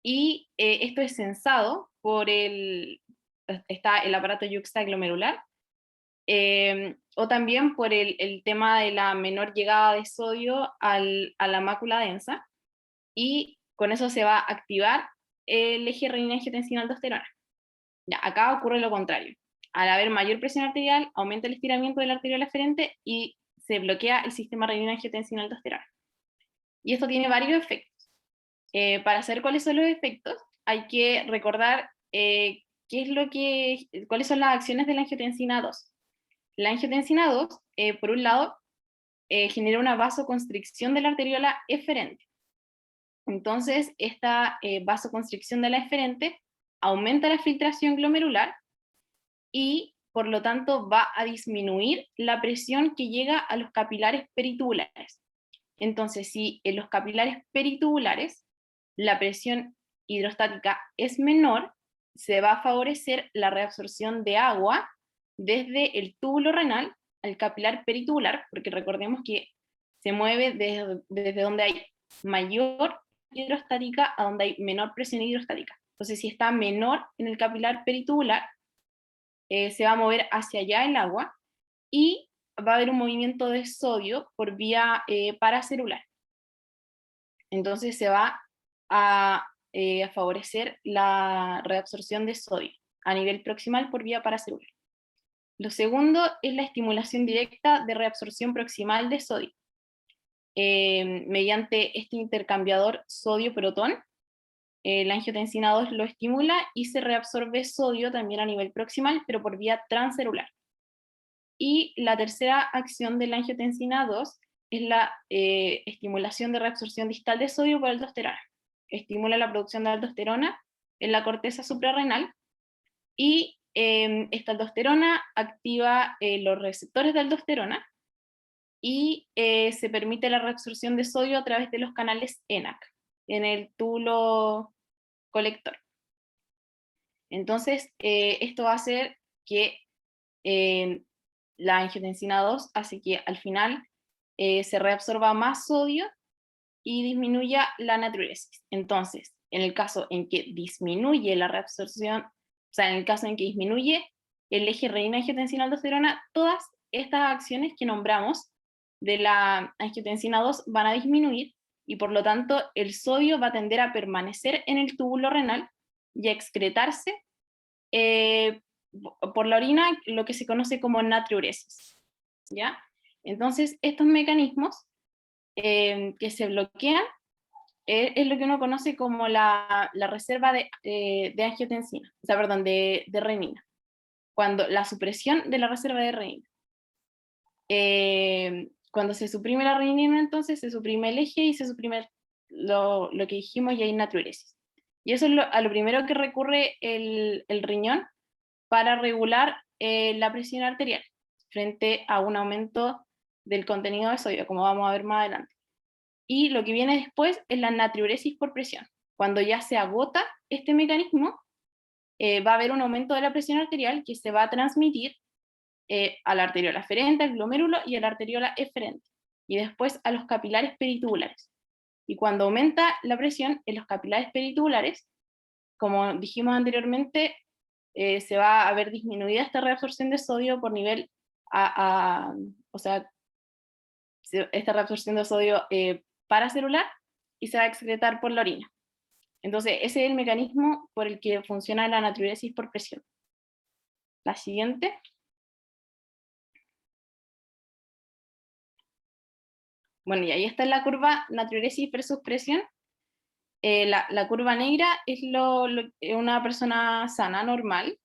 Speaker 3: y esto es sensado por está el aparato yuxtaglomerular, o también por el tema de la menor llegada de sodio a la mácula densa, y con eso se va a activar el eje renina-angiotensina-aldosterona. Ya, acá ocurre lo contrario. Al haber mayor presión arterial, aumenta el estiramiento de la arteriola aferente y se bloquea el sistema renina-angiotensina-aldosterona. Y esto tiene varios efectos. Para saber cuáles son los efectos, hay que recordar cuáles son las acciones de la angiotensina 2. La angiotensina 2, por un lado, genera una vasoconstricción de la arteriola eferente. Entonces, esta vasoconstricción de la eferente aumenta la filtración glomerular y, por lo tanto, va a disminuir la presión que llega a los capilares peritubulares. Entonces, si en los capilares peritubulares la presión hidrostática es menor, se va a favorecer la reabsorción de agua desde el túbulo renal al capilar peritubular, porque recordemos que se mueve desde donde hay mayor hidrostática a donde hay menor presión hidrostática. Entonces, si está menor en el capilar peritubular, se va a mover hacia allá el agua y va a haber un movimiento de sodio por vía paracelular. Entonces se va a favorecer la reabsorción de sodio a nivel proximal por vía paracelular. Lo segundo es la estimulación directa de reabsorción proximal de sodio. Mediante este intercambiador sodio-protón, la angiotensina 2 lo estimula y se reabsorbe sodio también a nivel proximal, pero por vía transcelular. Y la tercera acción de la angiotensina 2 es la estimulación de reabsorción distal de sodio por aldosterona. Estimula la producción de aldosterona en la corteza suprarrenal y esta aldosterona activa los receptores de aldosterona y se permite la reabsorción de sodio a través de los canales ENaC en el túbulo colector. Entonces, esto va a hacer que la angiotensina 2 hace que al final se reabsorba más sodio y disminuya la natriuresis. Entonces, en el caso en que disminuye la reabsorción, o sea, en el caso en que disminuye el eje renina-angiotensina-aldosterona, todas estas acciones que nombramos de la angiotensina 2 van a disminuir y por lo tanto el sodio va a tender a permanecer en el túbulo renal y a excretarse por la orina, lo que se conoce como natriuresis, ¿ya? Entonces, estos mecanismos que se bloquean es lo que uno conoce como la reserva de angiotensina, o sea, perdón, de renina, cuando la supresión de la reserva de renina. Cuando se suprime la renina, entonces se suprime el eje y se suprime lo que dijimos y hay natriuresis. Y eso es a lo primero que recurre el riñón para regular la presión arterial frente a un aumento del contenido de sodio, como vamos a ver más adelante. Y lo que viene después es la natriuresis por presión. Cuando ya se agota este mecanismo, va a haber un aumento de la presión arterial que se va a transmitir a la arteriola aferente, al glomérulo y a la arteriola eferente, y después a los capilares peritubulares. Y cuando aumenta la presión en los capilares peritubulares, como dijimos anteriormente, se va a ver disminuida esta reabsorción de sodio por nivel, o sea, esta reabsorción de sodio paracelular y se va a excretar por la orina. Entonces, ese es el mecanismo por el que funciona la natriuresis por presión. La siguiente. Bueno, y ahí está la curva natriuresis versus presión. La curva negra es una persona sana, normal.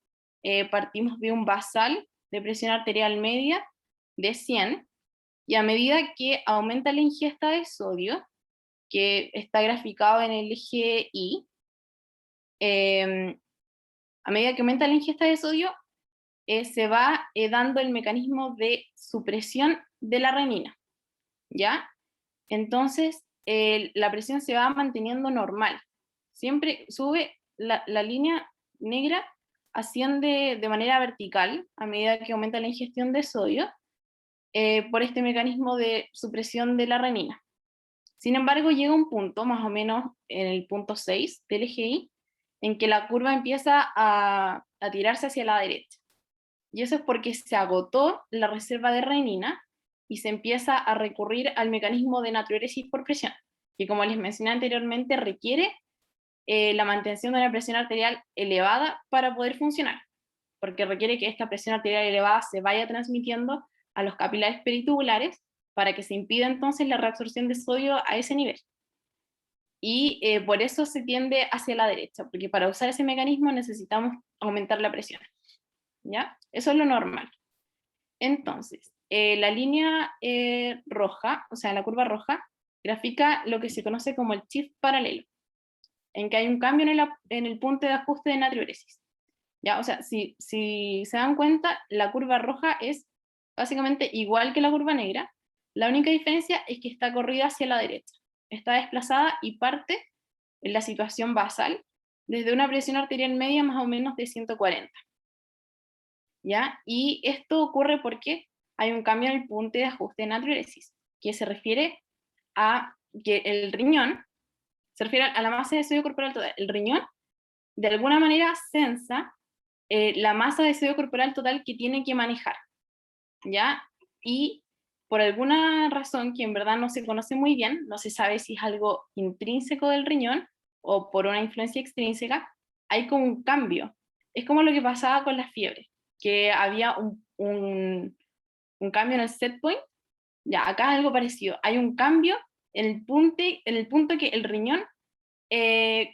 Speaker 3: Partimos de un basal de presión arterial media de 100, y a medida que aumenta la ingesta de sodio, que está graficado en el eje Y, a medida que aumenta la ingesta de sodio, se va dando el mecanismo de supresión de la renina, ¿ya? Entonces, la presión se va manteniendo normal. Siempre sube la línea negra, asciende de manera vertical a medida que aumenta la ingestión de sodio, por este mecanismo de supresión de la renina. Sin embargo, llega un punto, más o menos en el punto 6 del eje Y, en que la curva empieza a tirarse hacia la derecha. Y eso es porque se agotó la reserva de renina y se empieza a recurrir al mecanismo de natriuresis por presión, que como les mencioné anteriormente requiere la mantención de una presión arterial elevada para poder funcionar, porque requiere que esta presión arterial elevada se vaya transmitiendo a los capilares peritubulares para que se impida entonces la reabsorción de sodio a ese nivel. Y por eso se tiende hacia la derecha, porque para usar ese mecanismo necesitamos aumentar la presión, ¿ya? Eso es lo normal. Entonces, la línea roja, o sea, la curva roja, grafica lo que se conoce como el shift paralelo, en que hay un cambio en el punto de ajuste de natriuresis. ¿Ya? O sea, si se dan cuenta, la curva roja es básicamente igual que la curva negra. La única diferencia es que está corrida hacia la derecha. Está desplazada y parte en la situación basal desde una presión arterial media más o menos de 140. ¿Ya? Y esto ocurre porque hay un cambio en el punto de ajuste de natriuresis, que se refiere a que el riñón, se refiere a la masa de sodio corporal total. El riñón, de alguna manera, censa la masa de sodio corporal total que tiene que manejar, ¿ya? Y por alguna razón que en verdad no se conoce muy bien, no se sabe si es algo intrínseco del riñón o por una influencia extrínseca, hay como un cambio. Es como lo que pasaba con la fiebre, que había un cambio en el set point. Ya, acá es algo parecido. Hay un cambio en el punto que el riñón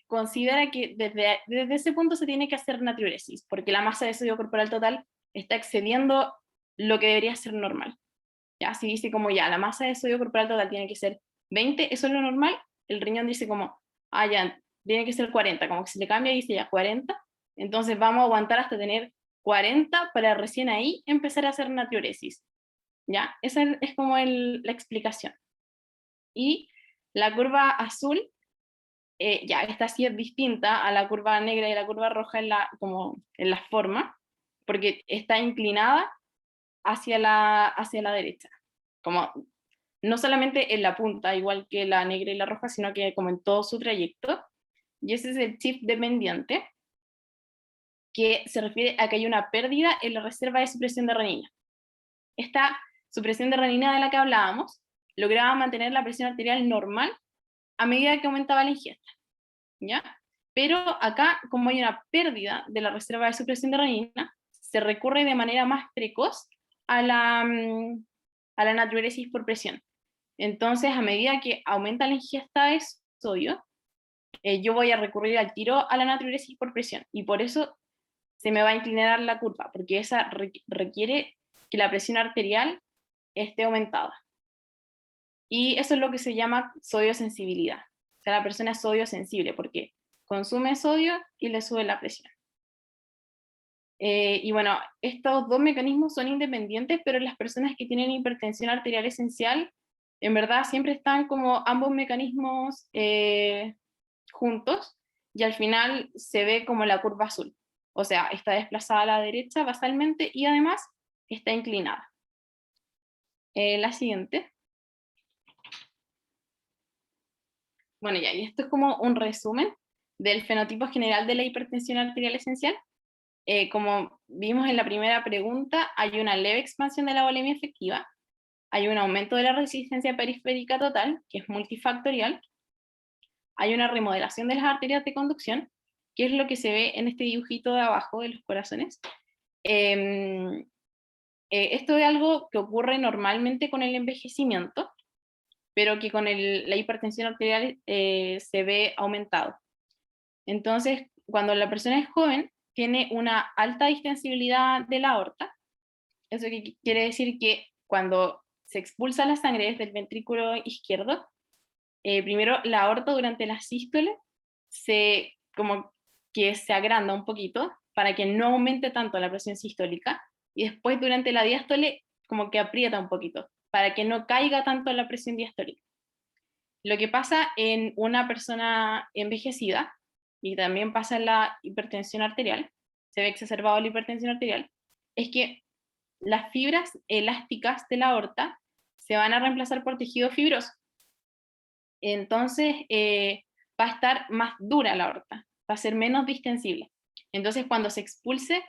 Speaker 3: considera que desde ese punto se tiene que hacer natriuresis, porque la masa de sodio corporal total está excediendo lo que debería ser normal. Ya, si dice como ya, la masa de sodio corporal total tiene que ser 20, eso es lo normal, el riñón dice como, ah, ya, tiene que ser 40, como que se le cambia y dice ya 40, entonces vamos a aguantar hasta tener 40 para recién ahí empezar a hacer natriuresis. ¿Ya? Esa es como la explicación. Y la curva azul, ya, esta sí es distinta a la curva negra y la curva roja como en la forma, porque está inclinada hacia la derecha. Como no solamente en la punta, igual que la negra y la roja, sino que como en todo su trayecto. Y ese es el shift dependiente, que se refiere a que hay una pérdida en la reserva de supresión de renina. Esta supresión de renina de la que hablábamos lograba mantener la presión arterial normal a medida que aumentaba la ingesta, ¿ya? Pero acá, como hay una pérdida de la reserva de supresión de renina, se recurre de manera más precoz a la natriuresis por presión. Entonces, a medida que aumenta la ingesta de sodio, yo voy a recurrir al tiro a la natriuresis por presión, y por eso se me va a inclinar la curva, porque esa requiere que la presión arterial esté aumentada. Y eso es lo que se llama sodio sensibilidad. O sea, la persona es sodio sensible porque consume sodio y le sube la presión. Y bueno, estos dos mecanismos son independientes, pero las personas que tienen hipertensión arterial esencial, en verdad siempre están como ambos mecanismos juntos, y al final se ve como la curva azul. O sea, está desplazada a la derecha basalmente y además está inclinada. La siguiente. Bueno, ya, y esto es como un resumen del fenotipo general de la hipertensión arterial esencial. Como vimos en la primera pregunta, hay una leve expansión de la volemia efectiva, hay un aumento de la resistencia periférica total, que es multifactorial, hay una remodelación de las arterias de conducción, que es lo que se ve en este dibujito de abajo de los corazones. Esto es algo que ocurre normalmente con el envejecimiento, pero que con la hipertensión arterial se ve aumentado. Entonces, cuando la persona es joven, tiene una alta distensibilidad de la aorta. Eso quiere decir que cuando se expulsa la sangre desde el ventrículo izquierdo, primero la aorta durante la sístole como que se agranda un poquito para que no aumente tanto la presión sistólica, y después durante la diástole como que aprieta un poquito para que no caiga tanto la presión diastólica. Lo que pasa en una persona envejecida, y también pasa en la hipertensión arterial, se ve exacerbado la hipertensión arterial, es que las fibras elásticas de la aorta se van a reemplazar por tejido fibroso. Entonces va a estar más dura la aorta, va a ser menos distensible. Entonces cuando se expulse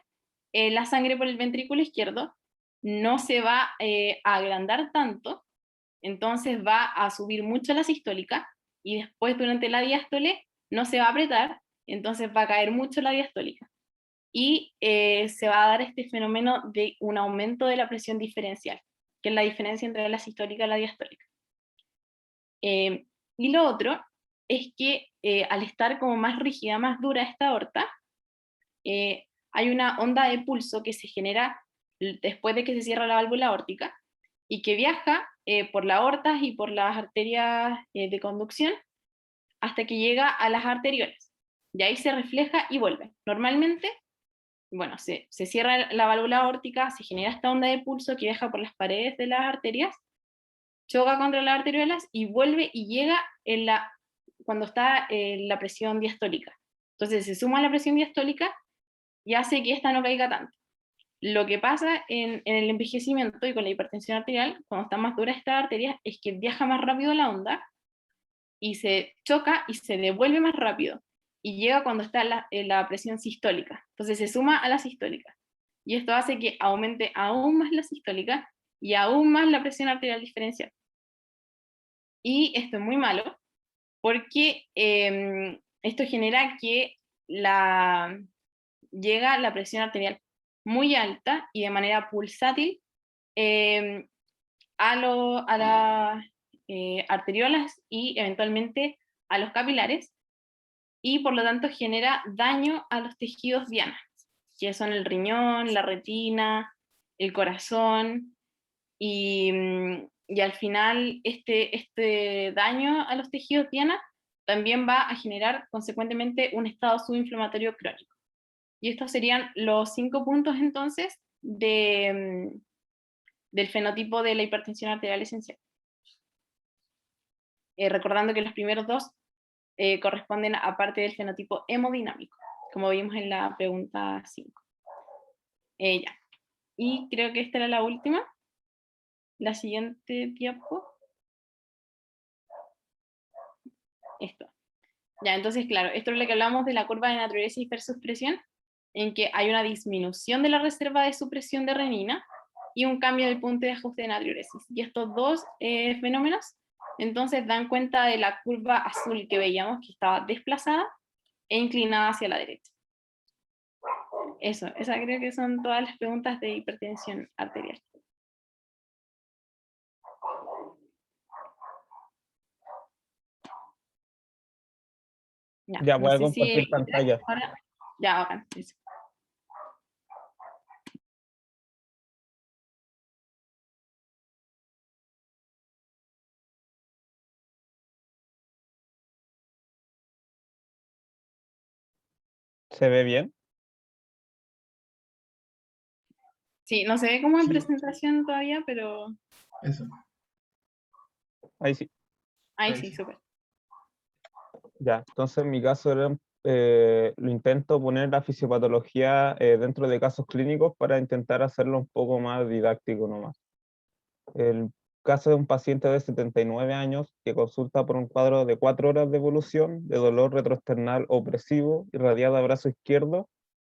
Speaker 3: la sangre por el ventrículo izquierdo, no se va a agrandar tanto, entonces va a subir mucho la sistólica, y después durante la diástole no se va a apretar, entonces va a caer mucho la diastólica. Y se va a dar este fenómeno de un aumento de la presión diferencial, que es la diferencia entre la sistólica y la diastólica. Y lo otro es que al estar como más rígida, más dura esta aorta, hay una onda de pulso que se genera después de que se cierra la válvula aórtica, y que viaja por las aortas y por las arterias de conducción hasta que llega a las arteriolas. Y ahí se refleja y vuelve. Normalmente, bueno, se cierra la válvula aórtica, se genera esta onda de pulso que viaja por las paredes de las arterias, choca contra las arteriolas y vuelve y llega cuando está la presión diastólica. Entonces se suma la presión diastólica y hace que esta no caiga tanto. Lo que pasa en el envejecimiento y con la hipertensión arterial, cuando están más duras estas arterias, es que viaja más rápido la onda y se choca y se devuelve más rápido, y llega cuando está la presión sistólica. Entonces se suma a la sistólica. Y esto hace que aumente aún más la sistólica y aún más la presión arterial diferencial. Y esto es muy malo porque esto genera que llega la presión arterial muy alta y de manera pulsátil a las arteriolas y eventualmente a los capilares, y por lo tanto genera daño a los tejidos diana, que son el riñón, la retina, el corazón, y al final este daño a los tejidos diana también va a generar consecuentemente un estado subinflamatorio crónico. Y estos serían los 5 puntos entonces del fenotipo de la hipertensión arterial esencial. Recordando que los primeros 2 corresponden a parte del fenotipo hemodinámico, como vimos en la pregunta 5. Ya. Y creo que esta era la última. La siguiente diapo. Esto. Ya, entonces, claro, esto es lo que hablamos de la curva de natriuresis versus presión, en que hay una disminución de la reserva de supresión de renina y un cambio del punto de ajuste de natriuresis. Y estos dos fenómenos, entonces, dan cuenta de la curva azul que veíamos, que estaba desplazada e inclinada hacia la derecha. Esa creo que son todas las preguntas de hipertensión arterial.
Speaker 2: Ya
Speaker 3: No
Speaker 2: voy a
Speaker 3: sé si
Speaker 2: compartir pantalla.
Speaker 3: ahora. Ya, bacán. Eso.
Speaker 2: ¿Se ve bien?
Speaker 3: Sí, no se ve como en
Speaker 1: Sí.
Speaker 3: presentación todavía, pero
Speaker 1: Eso.
Speaker 2: Ahí sí.
Speaker 3: ahí
Speaker 1: Ahí
Speaker 3: sí,
Speaker 1: sí.
Speaker 3: súper.
Speaker 2: Ya, entonces en mi caso era, lo intento poner la fisiopatología dentro de casos clínicos para intentar hacerlo un poco más didáctico nomás. El caso de un paciente de 79 años que consulta por un cuadro de 4 horas de evolución de dolor retroesternal opresivo, irradiado a brazo izquierdo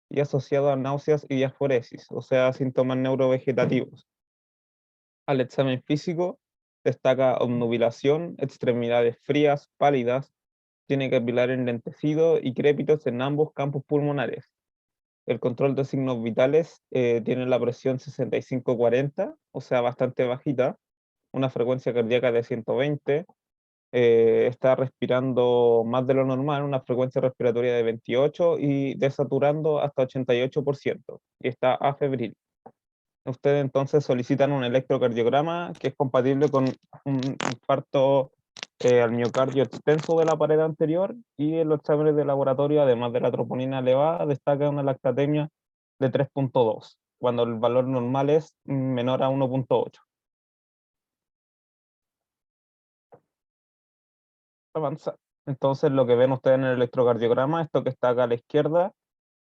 Speaker 2: y asociado a náuseas y diaforesis, o sea, síntomas neurovegetativos. al examen físico, destaca obnubilación, extremidades frías, pálidas, tiene capilar enlentecido y crépitos en ambos campos pulmonares. El control de signos vitales tiene la presión 65-40, o sea, bastante bajita, una frecuencia cardíaca de 120, está respirando más de lo normal, una frecuencia respiratoria de 28 y desaturando hasta 88%, y está afebril. Ustedes entonces solicitan un electrocardiograma que es compatible con un infarto al miocardio extenso de la pared anterior, y en los exámenes de laboratorio, además de la troponina elevada, destaca una lactatemia de 3.2, cuando el valor normal es menor a 1.8. Avanza. Entonces lo que ven ustedes en el electrocardiograma, esto que está acá a la izquierda,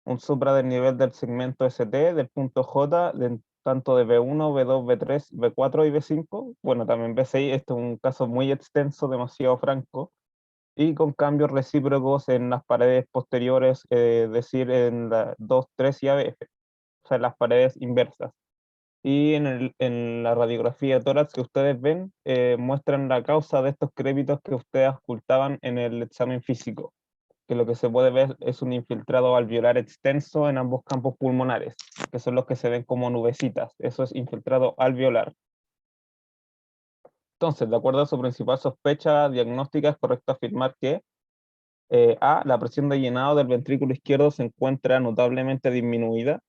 Speaker 2: un supra del nivel del segmento ST, del punto J, tanto de B1, B2, B3, B4 y B5, bueno, también B6, este es un caso muy extenso, demasiado franco, y con cambios recíprocos en las paredes posteriores, es decir, en la 2, 3 y ABF, o sea, en las paredes inversas. Y en la radiografía de tórax que ustedes ven, muestran la causa de estos crépitos que ustedes ocultaban en el examen físico, que lo que se puede ver es un infiltrado alveolar extenso en ambos campos pulmonares, que son los que se ven como nubecitas. Eso es infiltrado alveolar. Entonces, de acuerdo a su principal sospecha diagnóstica, es correcto afirmar que A, la presión de llenado del ventrículo izquierdo se encuentra notablemente disminuida.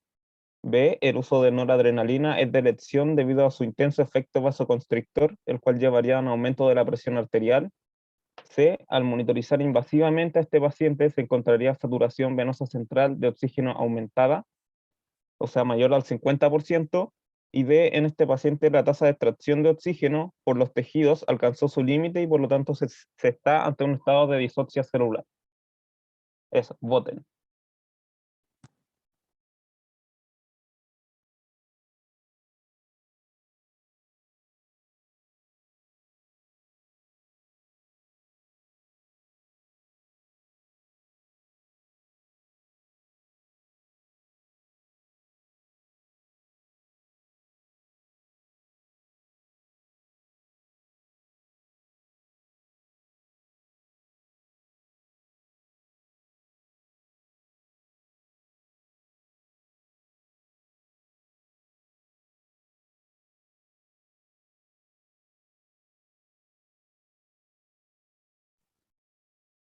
Speaker 2: B, el uso de noradrenalina es de elección debido a su intenso efecto vasoconstrictor, el cual llevaría a un aumento de la presión arterial. C, al monitorizar invasivamente a este paciente se encontraría saturación venosa central de oxígeno aumentada, o sea, mayor al 50%, y D, en este paciente la tasa de extracción de oxígeno por los tejidos alcanzó su límite y por lo tanto se está ante un estado de disopsia celular. Eso, voten.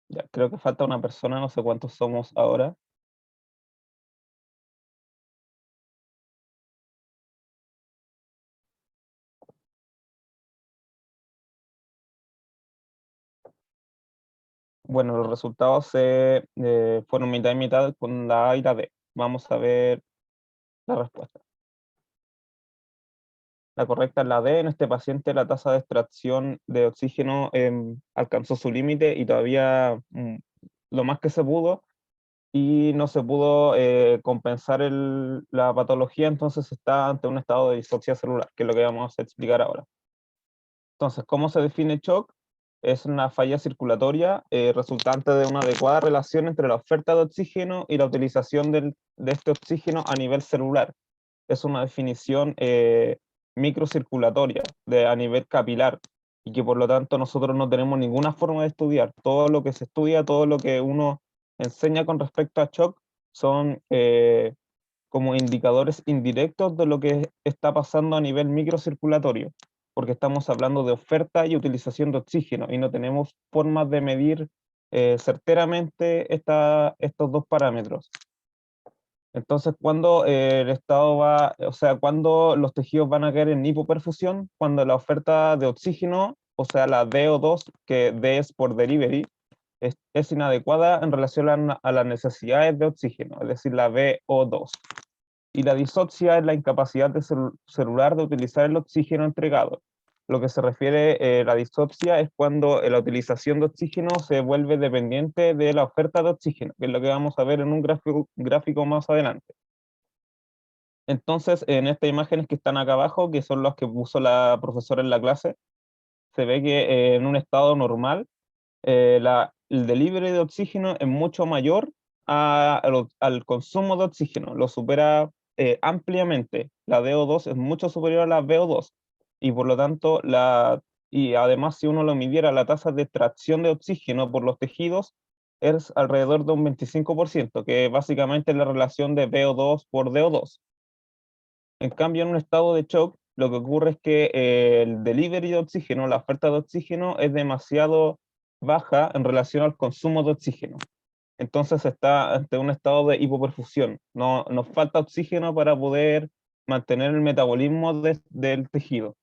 Speaker 2: Ya, creo que falta una persona, no sé cuántos somos ahora. Bueno, los resultados fueron mitad y mitad con la A y la D. Vamos a ver la respuesta. La correcta es la D. En este paciente la tasa de extracción de oxígeno alcanzó su límite y todavía lo más que se pudo, y no se pudo compensar la patología, entonces está ante un estado de disopsia celular, que es lo que vamos a explicar ahora. Entonces, ¿cómo se define shock? Es una falla circulatoria resultante de una adecuada relación entre la oferta de oxígeno y la utilización de este oxígeno a nivel celular. Es una definición microcirculatoria a nivel capilar, y que por lo tanto nosotros no tenemos ninguna forma de estudiar. Todo lo que se estudia, todo lo que uno enseña con respecto a shock son como indicadores indirectos de lo que está pasando a nivel microcirculatorio, porque estamos hablando de oferta y utilización de oxígeno y no tenemos formas de medir certeramente estos dos parámetros. Entonces, cuando el estado va, o sea, cuando los tejidos van a caer en hipoperfusión, cuando la oferta de oxígeno, o sea, la DO2, que D es por delivery, es inadecuada en relación a las necesidades de oxígeno, es decir, la VO2. Y la disopsia es la incapacidad celular de utilizar el oxígeno entregado. Lo que se refiere la disopsia es cuando la utilización de oxígeno se vuelve dependiente de la oferta de oxígeno, que es lo que vamos a ver en un gráfico más adelante. Entonces, en estas imágenes que están acá abajo, que son las que puso la profesora en la clase, se ve que en un estado normal, el delivery de oxígeno es mucho mayor al consumo de oxígeno, lo supera ampliamente. La DO2 es mucho superior a la VO2. y por lo tanto, y además si uno lo midiera, la tasa de extracción de oxígeno por los tejidos es alrededor de un 25%, que básicamente es la relación de VO2 por DO2. En cambio, en un estado de shock, lo que ocurre es que el delivery de oxígeno, la oferta de oxígeno, es demasiado baja en relación al consumo de oxígeno. Entonces está ante un estado de hipoperfusión. No, nos falta oxígeno para poder mantener el metabolismo del tejido.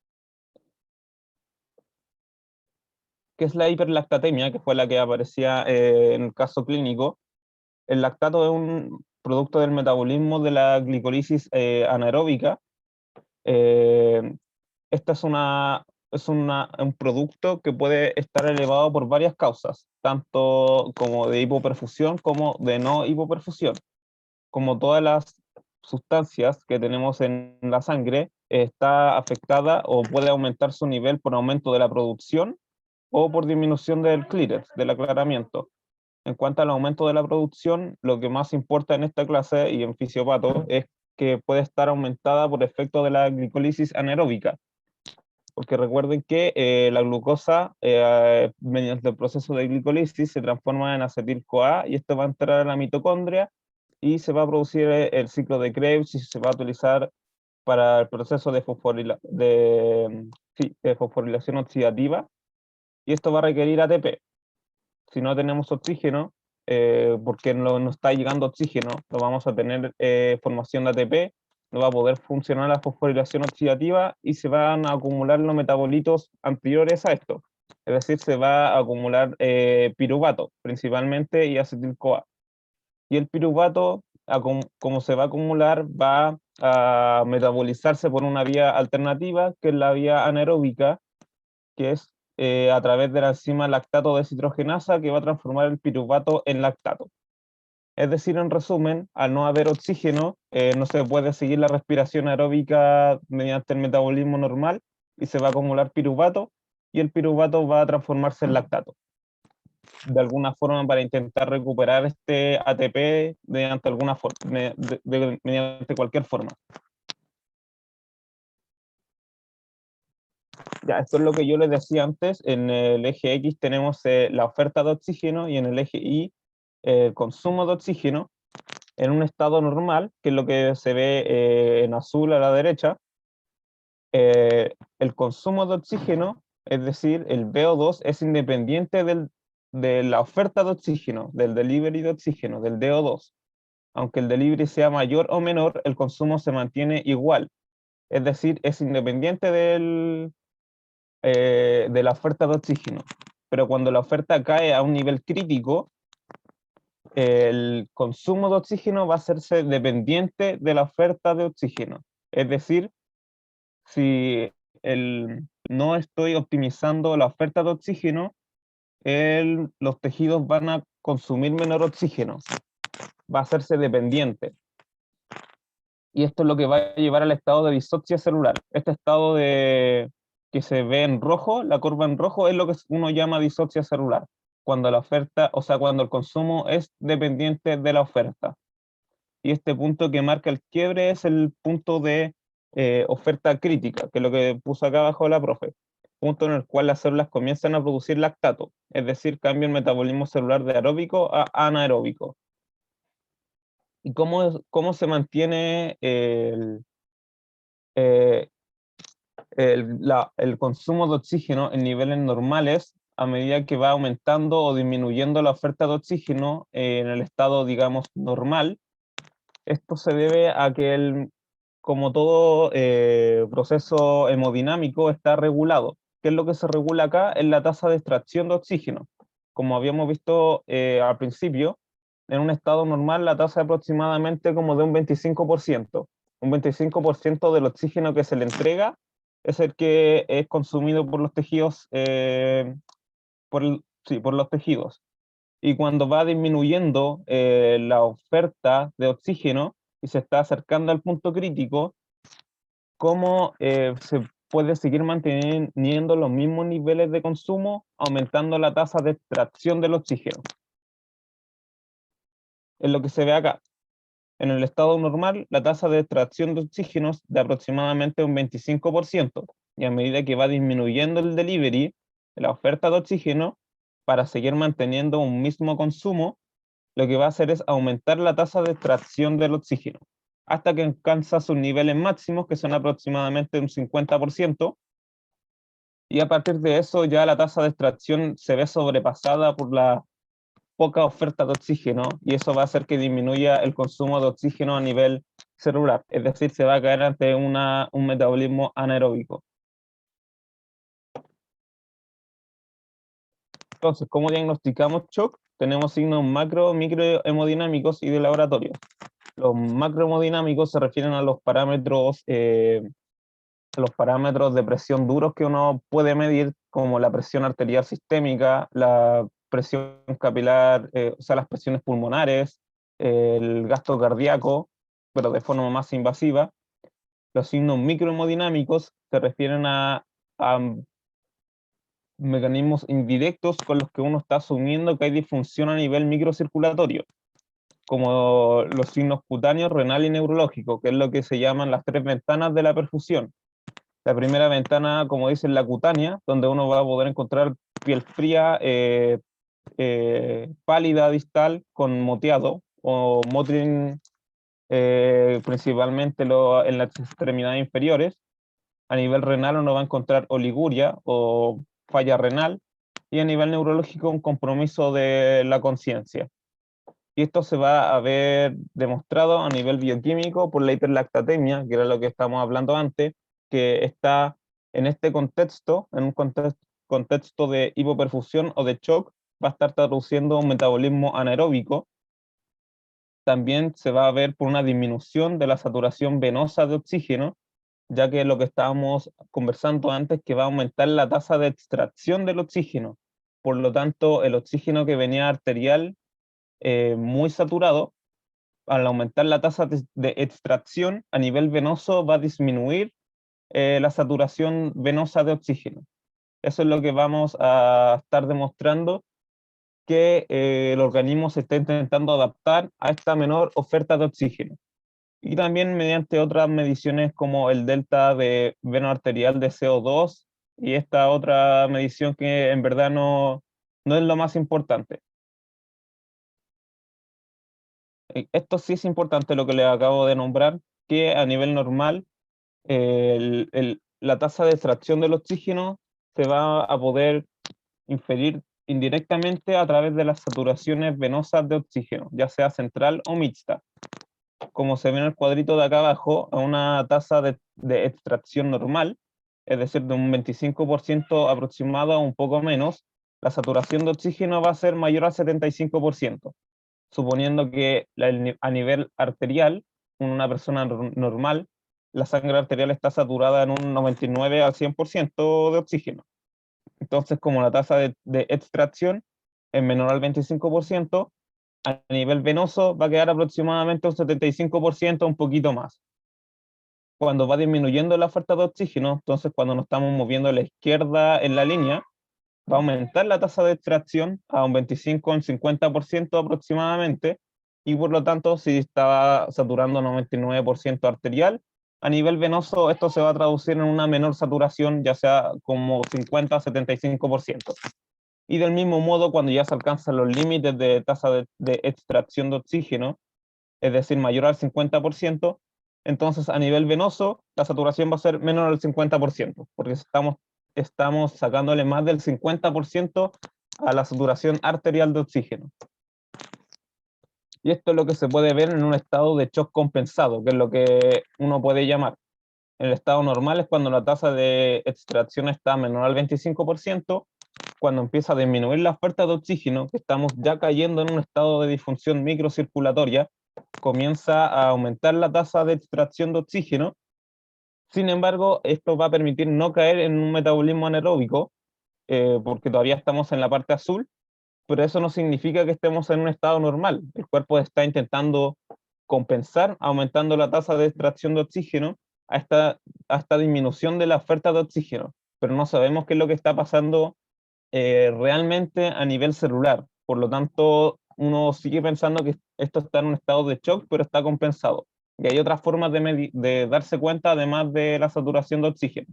Speaker 2: ¿Qué es la hiperlactatemia? Que fue la que aparecía en el caso clínico. El lactato es un producto del metabolismo de la glicolisis anaeróbica. Esta un producto que puede estar elevado por varias causas, tanto como de hipoperfusión como de no hipoperfusión. Como todas las sustancias que tenemos en la sangre, está afectada o puede aumentar su nivel por aumento de la producción o por disminución del clearance, del aclaramiento. En cuanto al aumento de la producción, lo que más importa en esta clase y en fisiopato es que puede estar aumentada por efecto de la glicolisis anaeróbica, porque recuerden que la glucosa, mediante el proceso de glicolisis, se transforma en acetil-CoA y esto va a entrar a la mitocondria y se va a producir el ciclo de Krebs y se va a utilizar para el proceso de fosforilación oxidativa, y esto va a requerir ATP. Si no tenemos oxígeno, porque no está llegando oxígeno, no vamos a tener formación de ATP, no va a poder funcionar la fosforilación oxidativa y se van a acumular los metabolitos anteriores a esto. Es decir, se va a acumular piruvato principalmente y acetil-CoA. Y el piruvato, como se va a acumular, va a metabolizarse por una vía alternativa, que es la vía anaeróbica, que es a través de la enzima lactato deshidrogenasa, que va a transformar el piruvato en lactato. Es decir, en resumen, al no haber oxígeno, no se puede seguir la respiración aeróbica mediante el metabolismo normal y se va a acumular piruvato y el piruvato va a transformarse en lactato. De alguna forma para intentar recuperar este ATP mediante alguna forma, mediante cualquier forma. Ya, esto es lo que yo les decía antes. En el eje X tenemos la oferta de oxígeno y en el eje Y el consumo de oxígeno. En un estado normal, que es lo que se ve en azul a la derecha, el consumo de oxígeno, es decir, el VO2, es independiente de la oferta de oxígeno, del delivery de oxígeno, del DO2. Aunque el delivery sea mayor o menor, el consumo se mantiene igual. Es decir, es independiente de la oferta de oxígeno. Pero cuando la oferta cae a un nivel crítico, el consumo de oxígeno va a hacerse dependiente de la oferta de oxígeno. Es decir, si no estoy optimizando la oferta de oxígeno, los tejidos van a consumir menor oxígeno. Va a hacerse dependiente. Y esto es lo que va a llevar al estado de disoxia celular. Este estado que se ve en rojo, la curva en rojo, es lo que uno llama disoxia celular, cuando la oferta, o sea, cuando el consumo es dependiente de la oferta. Y este punto que marca el quiebre es el punto de oferta crítica, que es lo que puso acá abajo la profe. Punto en el cual las células comienzan a producir lactato, es decir, cambia el metabolismo celular de aeróbico a anaeróbico. ¿Y cómo se mantiene eh, el consumo de oxígeno en niveles normales a medida que va aumentando o disminuyendo la oferta de oxígeno en el estado, digamos, normal? Esto se debe a que como todo proceso hemodinámico está regulado. ¿Qué es lo que se regula acá? Es la tasa de extracción de oxígeno. Como habíamos visto al principio, en un estado normal la tasa es aproximadamente como de un 25%. Un 25% del oxígeno que se le entrega es el que es consumido por los tejidos, por los tejidos. Y cuando va disminuyendo la oferta de oxígeno y se está acercando al punto crítico, ¿cómo se puede seguir manteniendo los mismos niveles de consumo, aumentando la tasa de extracción del oxígeno? Es lo que se ve acá. En el estado normal, la tasa de extracción de oxígeno es de aproximadamente un 25%. y a medida que va disminuyendo el delivery, la oferta de oxígeno, para seguir manteniendo un mismo consumo, lo que va a hacer es aumentar la tasa de extracción del oxígeno, hasta que alcanza sus niveles máximos, que son aproximadamente un 50%, y a partir de eso ya la tasa de extracción se ve sobrepasada por la poca oferta de oxígeno, y eso va a hacer que disminuya el consumo de oxígeno a nivel celular, es decir, se va a caer ante un metabolismo anaeróbico. Entonces, ¿cómo diagnosticamos shock? Tenemos signos macro, micro hemodinámicos y de laboratorio. Los macrohemodinámicos se refieren a los parámetros de presión duros que uno puede medir, como la presión arterial sistémica, la presión capilar, o sea, las presiones pulmonares, el gasto cardíaco, pero de forma más invasiva. Los signos microhemodinámicos se refieren a mecanismos indirectos con los que uno está asumiendo que hay disfunción a nivel microcirculatorio, como los signos cutáneos, renal y neurológico, que es lo que se llaman las 3 ventanas de la perfusión. La primera ventana, como dice, la cutánea, donde uno va a poder encontrar piel fría, pálida distal con moteado o mottling, principalmente en las extremidades inferiores. A nivel renal uno va a encontrar oliguria o falla renal, y a nivel neurológico un compromiso de la conciencia. Y esto se va a ver demostrado a nivel bioquímico por la hiperlactatemia, que era lo que estábamos hablando antes, que está en este contexto, en un contexto de hipoperfusión o de shock, va a estar traduciendo un metabolismo anaeróbico. También se va a ver por una disminución de la saturación venosa de oxígeno, ya que lo que estábamos conversando antes, que va a aumentar la tasa de extracción del oxígeno. Por lo tanto, el oxígeno que venía arterial muy saturado, al aumentar la tasa de extracción a nivel venoso, va a disminuir la saturación venosa de oxígeno. Eso es lo que vamos a estar demostrando, que el organismo se está intentando adaptar a esta menor oferta de oxígeno. Y también mediante otras mediciones como el delta de veno arterial de CO2 y esta otra medición que en verdad no es lo más importante. Esto sí es importante, lo que les acabo de nombrar, que a nivel normal la tasa de extracción del oxígeno se va a poder inferir indirectamente a través de las saturaciones venosas de oxígeno, ya sea central o mixta. Como se ve en el cuadrito de acá abajo, a una tasa de extracción normal, es decir, de un 25% aproximado a un poco menos, la saturación de oxígeno va a ser mayor al 75%, suponiendo que a nivel arterial, una persona normal, la sangre arterial está saturada en un 99 al 100% de oxígeno. Entonces, como la tasa de extracción es menor al 25%, a nivel venoso va a quedar aproximadamente un 75%, un poquito más. Cuando va disminuyendo la oferta de oxígeno, entonces cuando nos estamos moviendo a la izquierda en la línea, va a aumentar la tasa de extracción a un 25 o un 50% aproximadamente, y por lo tanto, si estaba saturando un 99% arterial, a nivel venoso esto se va a traducir en una menor saturación, ya sea como 50 o 75%. Y del mismo modo, cuando ya se alcanzan los límites de tasa de extracción de oxígeno, es decir, mayor al 50%, entonces a nivel venoso la saturación va a ser menor al 50%, porque estamos sacándole más del 50% a la saturación arterial de oxígeno. Y esto es lo que se puede ver en un estado de shock compensado, que es lo que uno puede llamar. En el estado normal es cuando la tasa de extracción está menor al 25%, cuando empieza a disminuir la oferta de oxígeno, que estamos ya cayendo en un estado de disfunción microcirculatoria, comienza a aumentar la tasa de extracción de oxígeno. Sin embargo, esto va a permitir no caer en un metabolismo anaeróbico, porque todavía estamos en la parte azul, pero eso no significa que estemos en un estado normal. El cuerpo está intentando compensar, aumentando la tasa de extracción de oxígeno a esta disminución de la oferta de oxígeno, pero no sabemos qué es lo que está pasando realmente a nivel celular. Por lo tanto, uno sigue pensando que esto está en un estado de shock, pero está compensado. Y hay otras formas de darse cuenta, además de la saturación de oxígeno.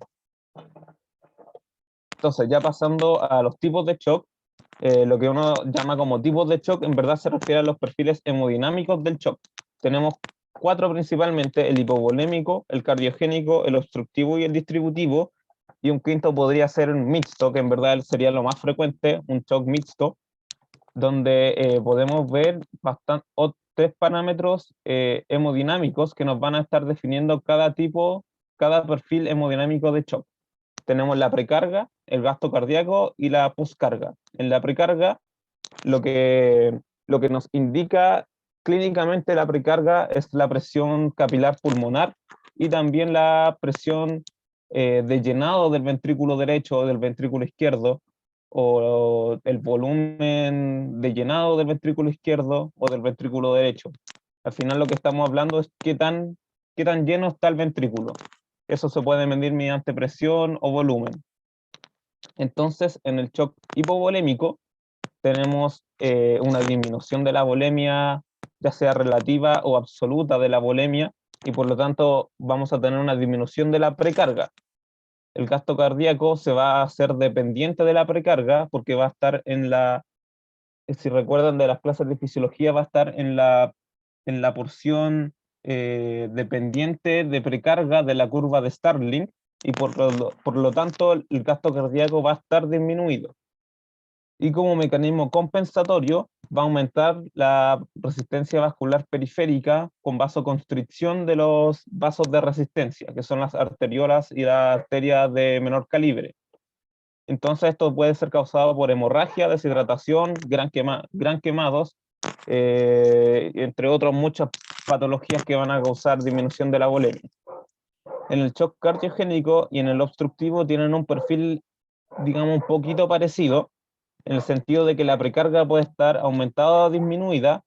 Speaker 2: Entonces, ya pasando a los tipos de shock, lo que uno llama como tipos de shock en verdad se refiere a los perfiles hemodinámicos del shock. Tenemos 4 principalmente: el hipovolémico, el cardiogénico, el obstructivo y el distributivo, y un quinto podría ser un mixto, que en verdad sería lo más frecuente, un shock mixto, donde podemos ver 3 parámetros hemodinámicos que nos van a estar definiendo cada perfil hemodinámico de shock. Tenemos la precarga, el gasto cardíaco y la poscarga. En la precarga, lo que nos indica clínicamente la precarga es la presión capilar pulmonar y también la presión de llenado del ventrículo derecho o del ventrículo izquierdo, o el volumen de llenado del ventrículo izquierdo o del ventrículo derecho. Al final lo que estamos hablando es qué tan lleno está el ventrículo. Eso se puede medir mediante presión o volumen. Entonces, en el shock hipovolémico tenemos una disminución de la volemia, ya sea relativa o absoluta de la volemia, y por lo tanto vamos a tener una disminución de la precarga. El gasto cardíaco se va a hacer dependiente de la precarga, porque va a estar si recuerdan de las clases de fisiología, va a estar en la porción dependiente de precarga de la curva de Starling, y por lo tanto el gasto cardíaco va a estar disminuido. Y como mecanismo compensatorio va a aumentar la resistencia vascular periférica con vasoconstricción de los vasos de resistencia, que son las arteriolas y las arterias de menor calibre. Entonces esto puede ser causado por hemorragia, deshidratación, gran quemados, entre otras muchas patologías que van a causar disminución de la volemia. En el shock cardiogénico y en el obstructivo tienen un perfil, digamos, un poquito parecido, en el sentido de que la precarga puede estar aumentada o disminuida,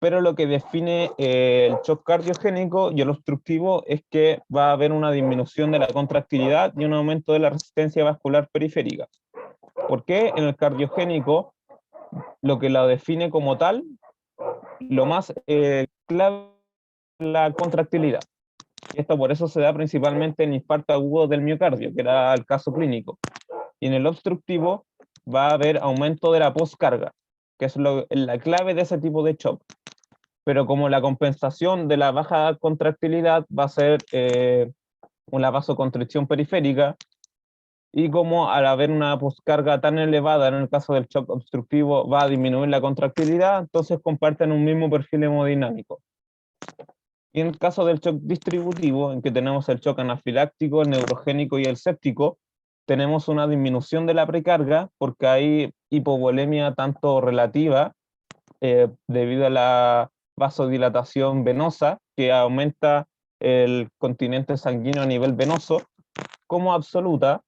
Speaker 2: pero lo que define el shock cardiogénico y el obstructivo es que va a haber una disminución de la contractilidad y un aumento de la resistencia vascular periférica. ¿Por qué? En el cardiogénico, lo que la define como tal, lo más clave es la contractilidad. Y esto por eso se da principalmente en infarto agudo del miocardio, que era el caso clínico. Y en el obstructivo va a haber aumento de la poscarga, que es la clave de ese tipo de shock. Pero como la compensación de la baja contractilidad va a ser una vasoconstricción periférica, y como al haber una poscarga tan elevada en el caso del shock obstructivo va a disminuir la contractilidad, entonces comparten un mismo perfil hemodinámico. Y en el caso del shock distributivo, en que tenemos el shock anafiláctico, el neurogénico y el séptico, tenemos una disminución de la precarga porque hay hipovolemia tanto relativa, debido a la vasodilatación venosa, que aumenta el continente sanguíneo a nivel venoso, como absoluta,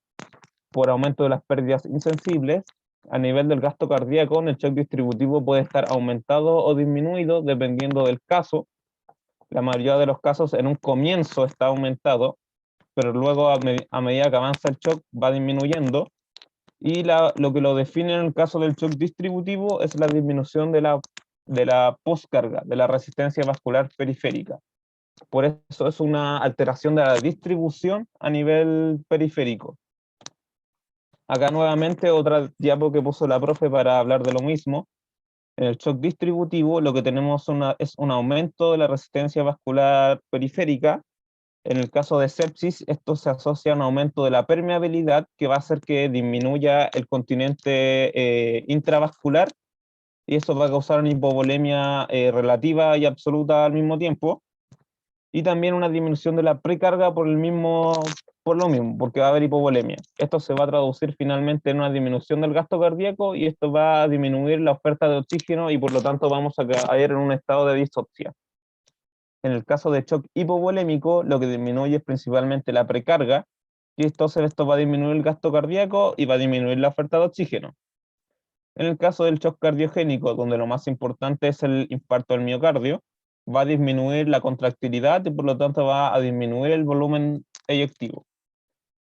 Speaker 2: por aumento de las pérdidas insensibles. A nivel del gasto cardíaco, el shock distributivo puede estar aumentado o disminuido dependiendo del caso. La mayoría de los casos en un comienzo está aumentado, pero luego a medida que avanza el shock va disminuyendo, y lo que lo define en el caso del shock distributivo es la disminución de la poscarga, de la resistencia vascular periférica. Por eso es una alteración de la distribución a nivel periférico. Acá nuevamente otra diapo que puso la profe para hablar de lo mismo. En el shock distributivo lo que tenemos es un aumento de la resistencia vascular periférica. En el caso de sepsis, esto se asocia a un aumento de la permeabilidad, que va a hacer que disminuya el continente intravascular, y eso va a causar una hipovolemia relativa y absoluta al mismo tiempo, y también una disminución de la precarga por lo mismo, porque va a haber hipovolemia. Esto se va a traducir finalmente en una disminución del gasto cardíaco, y esto va a disminuir la oferta de oxígeno, y por lo tanto vamos a caer en un estado de disoxia. En el caso de shock hipovolémico, lo que disminuye es principalmente la precarga, y entonces esto va a disminuir el gasto cardíaco y va a disminuir la oferta de oxígeno. En el caso del shock cardiogénico, donde lo más importante es el infarto del miocardio, va a disminuir la contractilidad y por lo tanto va a disminuir el volumen eyectivo.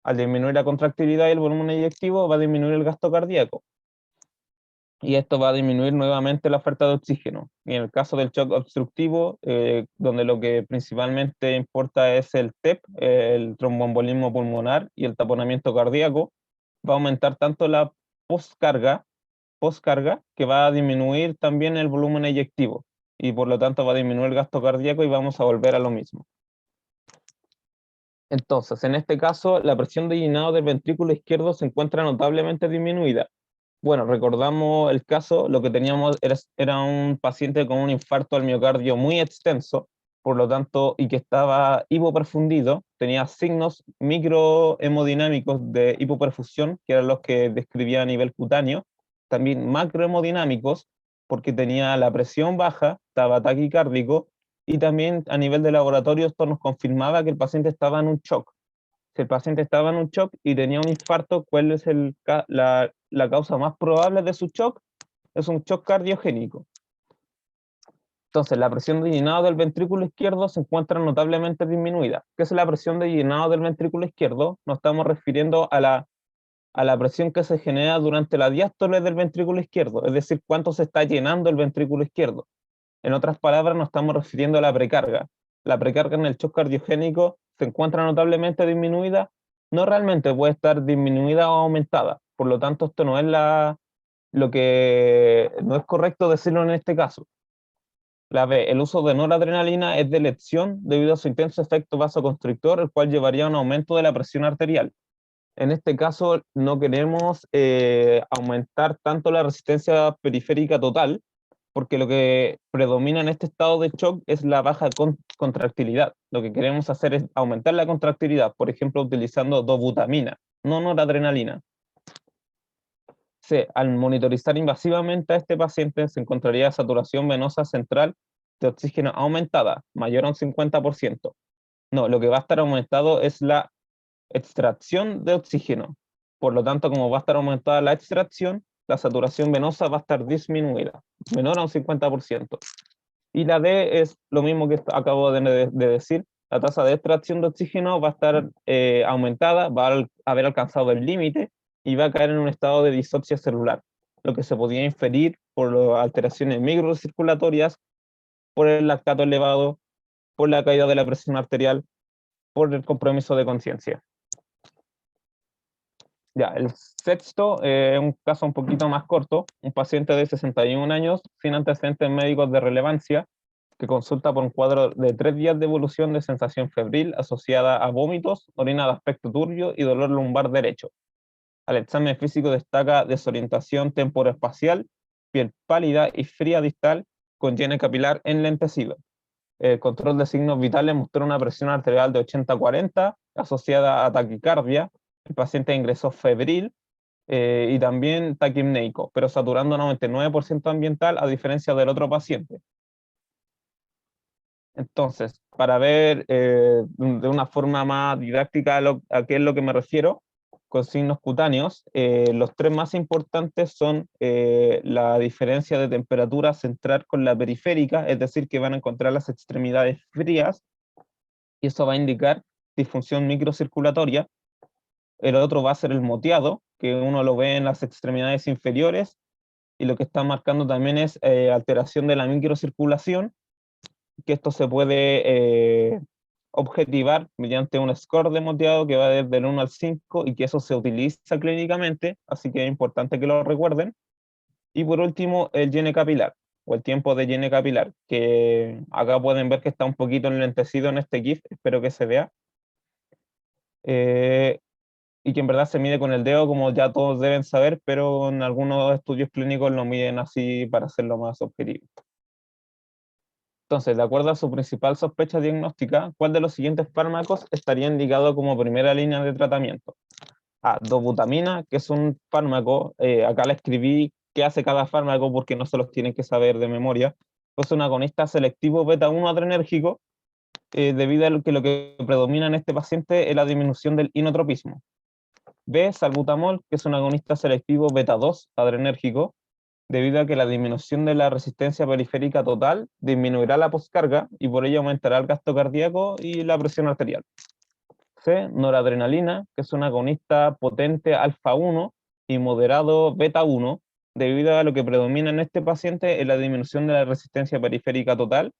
Speaker 2: Al disminuir la contractilidad y el volumen eyectivo va a disminuir el gasto cardíaco. y esto va a disminuir nuevamente la oferta de oxígeno. Y en el caso del shock obstructivo, donde lo que principalmente importa es el TEP, el tromboembolismo pulmonar y el taponamiento cardíaco, va a aumentar tanto la postcarga, que va a disminuir también el volumen eyectivo, y por lo tanto va a disminuir el gasto cardíaco y vamos a volver a lo mismo. Entonces, en este caso, la presión de llenado del ventrículo izquierdo se encuentra notablemente disminuida. Bueno, recordamos el caso, lo que teníamos era un paciente con un infarto al miocardio muy extenso, por lo tanto, y que estaba hipoperfundido, tenía signos microhemodinámicos de hipoperfusión, que eran los que describía a nivel cutáneo, también macrohemodinámicos, porque tenía la presión baja, estaba taquicárdico, y también a nivel de laboratorio esto nos confirmaba que el paciente estaba en un shock. Si el paciente estaba en un shock y tenía un infarto, ¿cuál es la causa más probable de su shock? Es un shock cardiogénico. Entonces, la presión de llenado del ventrículo izquierdo se encuentra notablemente disminuida. ¿Qué es la presión de llenado del ventrículo izquierdo? Nos estamos refiriendo a la presión que se genera durante la diástole del ventrículo izquierdo, es decir, cuánto se está llenando el ventrículo izquierdo. En otras palabras, nos estamos refiriendo a la precarga. La precarga en el shock cardiogénico se encuentra notablemente disminuida, no realmente puede estar disminuida o aumentada. Por lo tanto, esto no es lo que no es correcto decirlo en este caso. La B, el uso de noradrenalina es de elección debido a su intenso efecto vasoconstrictor, el cual llevaría a un aumento de la presión arterial. En este caso, no queremos aumentar tanto la resistencia periférica total, porque lo que predomina en este estado de shock es la baja contractilidad. Lo que queremos hacer es aumentar la contractilidad, por ejemplo, utilizando dobutamina, no noradrenalina. C. Al monitorizar invasivamente a este paciente, se encontraría saturación venosa central de oxígeno aumentada, mayor a un 50%. No, lo que va a estar aumentado es la extracción de oxígeno. Por lo tanto, como va a estar aumentada la extracción, la saturación venosa va a estar disminuida, menor a un 50%. Y la D es lo mismo que acabo de decir, la tasa de extracción de oxígeno va a estar aumentada, va a haber alcanzado el límite y va a caer en un estado de disopsia celular, lo que se podía inferir por las alteraciones microcirculatorias, por el lactato elevado, por la caída de la presión arterial, por el compromiso de conciencia. Ya, el sexto es un caso un poquito más corto, un paciente de 61 años sin antecedentes médicos de relevancia que consulta por un cuadro de 3 días de evolución de sensación febril asociada a vómitos, orina de aspecto turbio y dolor lumbar derecho. Al examen físico destaca desorientación temporoespacial, piel pálida y fría distal con llene capilar enlentecido. El control de signos vitales mostró una presión arterial de 80-40 asociada a taquicardia. El paciente ingresó febril y también taquipneico, pero saturando 99% ambiental a diferencia del otro paciente. Entonces, para ver de una forma más didáctica a qué es lo que me refiero, con signos cutáneos, los tres más importantes son la diferencia de temperatura central con la periférica, es decir, que van a encontrar las extremidades frías, y eso va a indicar disfunción microcirculatoria. El otro va a ser el moteado, que uno lo ve en las extremidades inferiores, y lo que está marcando también es alteración de la microcirculación, que esto se puede objetivar mediante un score de moteado que va desde el 1 al 5 y que eso se utiliza clínicamente, así que es importante que lo recuerden. Y por último, el llene capilar, o el tiempo de llene capilar, que acá pueden ver que está un poquito enlentecido en este GIF, espero que se vea. Y que en verdad se mide con el dedo, como ya todos deben saber, pero en algunos estudios clínicos lo miden así para hacerlo más objetivo. Entonces, de acuerdo a su principal sospecha diagnóstica, ¿cuál de los siguientes fármacos estaría indicado como primera línea de tratamiento? A, dobutamina, que es un fármaco, acá le escribí qué hace cada fármaco porque no se los tienen que saber de memoria. Es un agonista selectivo beta-1 adrenérgico, debido a lo que predomina en este paciente es la disminución del inotropismo. B, salbutamol, que es un agonista selectivo beta-2 adrenérgico, debido a que la disminución de la resistencia periférica total disminuirá la postcarga y por ello aumentará el gasto cardíaco y la presión arterial. C, noradrenalina, que es un agonista potente alfa-1 y moderado beta-1, debido a lo que predomina en este paciente es la disminución de la resistencia periférica total,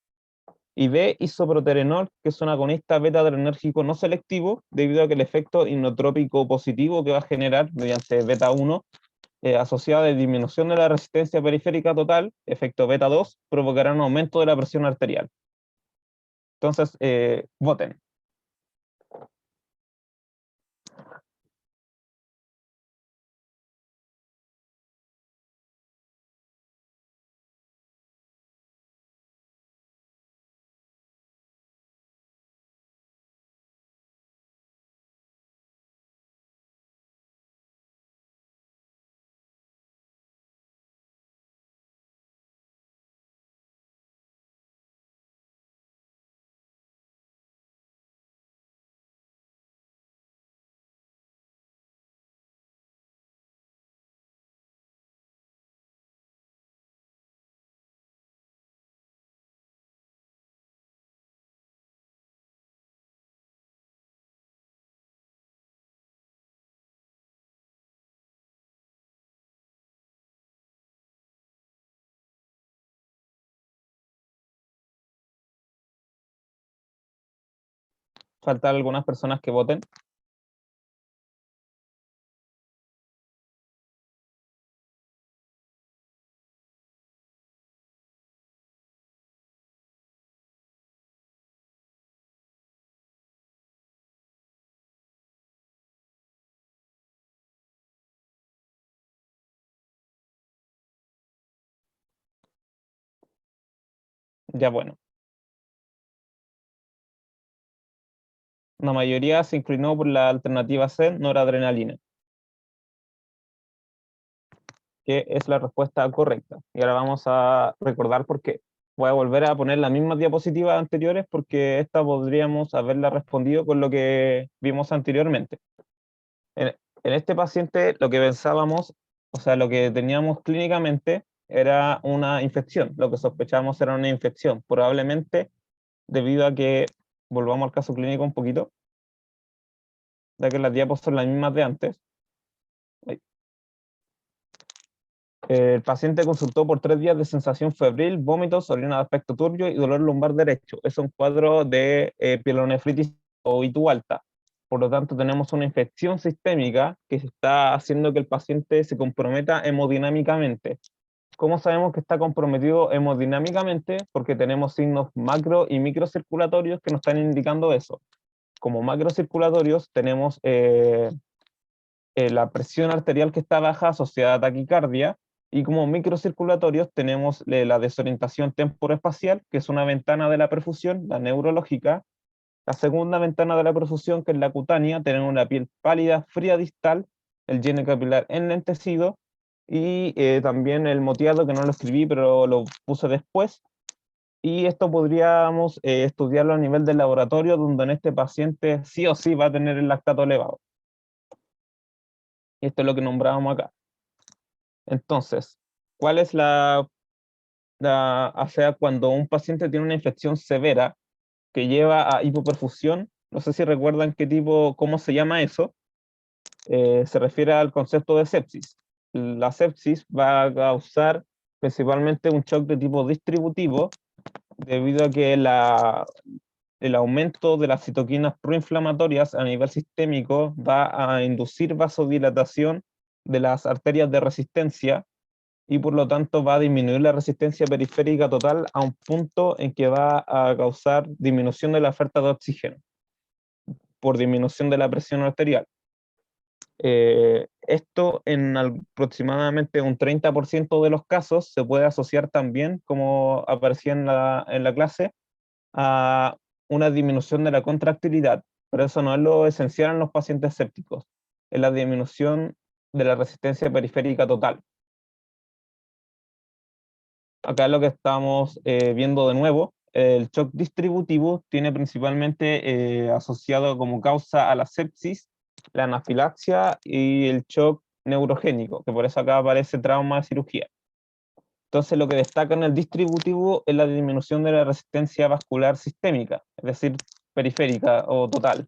Speaker 2: y B, isoproterenol, que es un agonista beta-adrenérgico no selectivo, debido a que el efecto inotrópico positivo que va a generar mediante beta-1, asociado a disminución de la resistencia periférica total, efecto beta-2, provocará un aumento de la presión arterial. Entonces, voten. Faltan algunas personas que voten. Ya bueno. La mayoría se inclinó por la alternativa C, noradrenalina, que es la respuesta correcta. Y ahora vamos a recordar por qué. Voy a volver a poner las mismas diapositivas anteriores porque esta podríamos haberla respondido con lo que vimos anteriormente. En este paciente lo que pensábamos, o sea, lo que teníamos clínicamente era una infección. Lo que sospechábamos era una infección, probablemente debido a que, volvamos al caso clínico un poquito, ya que las diapositivas son las mismas de antes. El paciente consultó por 3 días de sensación febril, vómitos, orina de aspecto turbio y dolor lumbar derecho. Es un cuadro de pielonefritis o ITU alta. Por lo tanto, tenemos una infección sistémica que está haciendo que el paciente se comprometa hemodinámicamente. ¿Cómo sabemos que está comprometido hemodinámicamente? Porque tenemos signos macro y microcirculatorios que nos están indicando eso. Como macrocirculatorios tenemos la presión arterial que está baja asociada a taquicardia, y como microcirculatorios tenemos la desorientación temporoespacial, que es una ventana de la perfusión, la neurológica. La segunda ventana de la perfusión, que es la cutánea, tenemos una piel pálida, fría distal, el lleno capilar enlentecido, y también el moteado, que no lo escribí, pero lo puse después. Y esto podríamos estudiarlo a nivel del laboratorio, donde en este paciente sí o sí va a tener el lactato elevado. Esto es lo que nombrábamos acá. Entonces, ¿cuál es o sea, cuando un paciente tiene una infección severa que lleva a hipoperfusión? No sé si recuerdan cómo se llama eso. Se refiere al concepto de sepsis. La sepsis va a causar principalmente un shock de tipo distributivo, debido a que el aumento de las citoquinas proinflamatorias a nivel sistémico va a inducir vasodilatación de las arterias de resistencia, y por lo tanto va a disminuir la resistencia periférica total a un punto en que va a causar disminución de la oferta de oxígeno por disminución de la presión arterial. Esto en aproximadamente un 30% de los casos se puede asociar también, como aparecía en la clase, a una disminución de la contractilidad, pero eso no es lo esencial en los pacientes sépticos, es la disminución de la resistencia periférica total. Acá lo que estamos viendo de nuevo, el shock distributivo tiene principalmente asociado como causa a la sepsis, la anafilaxia y el shock neurogénico, que por eso acá aparece trauma de cirugía. Entonces lo que destaca en el distributivo es la disminución de la resistencia vascular sistémica, es decir, periférica o total.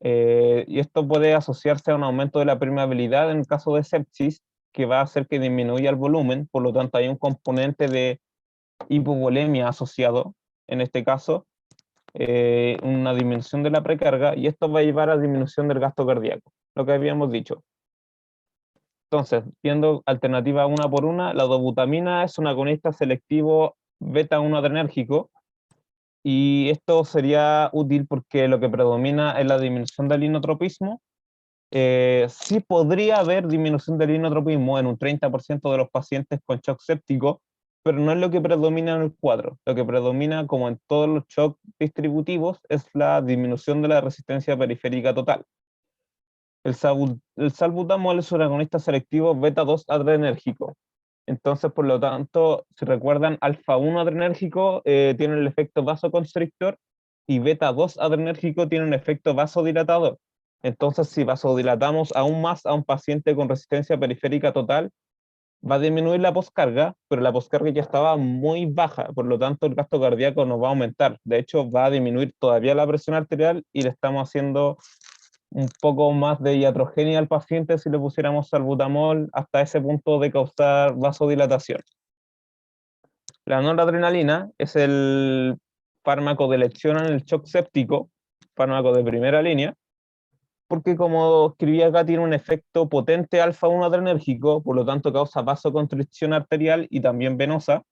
Speaker 2: Y esto puede asociarse a un aumento de la permeabilidad en el caso de sepsis, que va a hacer que disminuya el volumen, por lo tanto hay un componente de hipovolemia asociado, en este caso, una disminución de la precarga, y esto va a llevar a disminución del gasto cardíaco, lo que habíamos dicho. Entonces, viendo alternativa una por una, la dobutamina es un agonista selectivo beta-1 adrenérgico, y esto sería útil porque lo que predomina es la disminución del inotropismo. Sí podría haber disminución del inotropismo en un 30% de los pacientes con shock séptico, pero no es lo que predomina en el cuadro. Lo que predomina, como en todos los shocks distributivos, es la disminución de la resistencia periférica total. El salbutamol es un agonista selectivo beta-2 adrenérgico. Entonces, por lo tanto, si recuerdan, alfa-1 adrenérgico tiene el efecto vasoconstrictor y beta-2 adrenérgico tiene un efecto vasodilatador. Entonces, si vasodilatamos aún más a un paciente con resistencia periférica total, va a disminuir la poscarga, pero la poscarga ya estaba muy baja, por lo tanto el gasto cardíaco no va a aumentar. De hecho, va a disminuir todavía la presión arterial y le estamos haciendo un poco más de iatrogenia al paciente si le pusiéramos salbutamol hasta ese punto de causar vasodilatación. La noradrenalina es el fármaco de elección en el shock séptico, fármaco de primera línea, porque como escribí acá, tiene un efecto potente alfa-1 adrenérgico, por lo tanto causa vasoconstricción arterial y también venosa,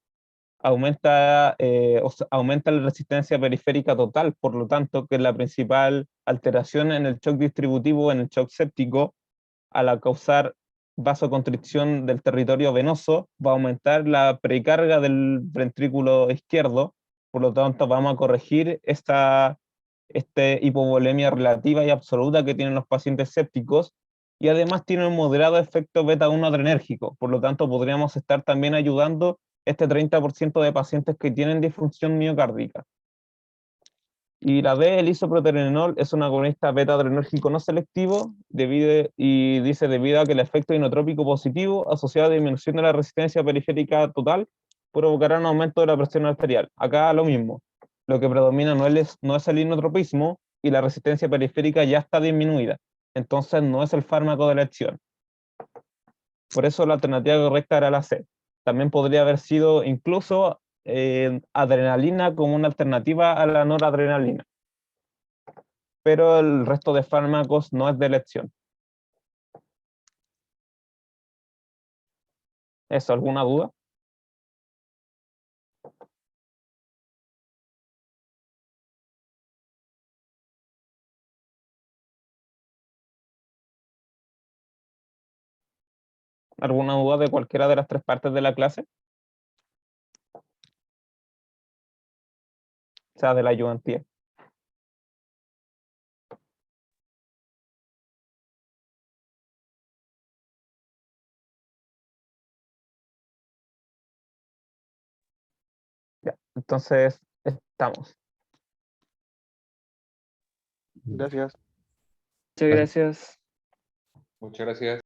Speaker 2: aumenta la resistencia periférica total, por lo tanto, que es la principal alteración en el shock distributivo, en el shock séptico, al causar vasoconstricción del territorio venoso, va a aumentar la precarga del ventrículo izquierdo, por lo tanto vamos a corregir esta hipovolemia relativa y absoluta que tienen los pacientes sépticos, y además tiene un moderado efecto beta-1 adrenérgico, por lo tanto podríamos estar también ayudando este 30% de pacientes que tienen disfunción miocárdica. Y la B, el isoproterenol, es un agonista beta-adrenérgico no selectivo y dice debido a que el efecto inotrópico positivo asociado a disminución de la resistencia periférica total provocará un aumento de la presión arterial. Acá lo mismo, lo que predomina no es el inotropismo y la resistencia periférica ya está disminuida, entonces no es el fármaco de elección. Por eso la alternativa correcta era la C. También podría haber sido incluso adrenalina como una alternativa a la noradrenalina, pero el resto de fármacos no es de elección. ¿Eso, alguna duda? ¿Alguna duda de cualquiera de las tres partes de la clase? O sea, de la ayudantía. Ya, entonces estamos.
Speaker 4: Gracias.
Speaker 5: Muchas gracias.
Speaker 4: Muchas gracias.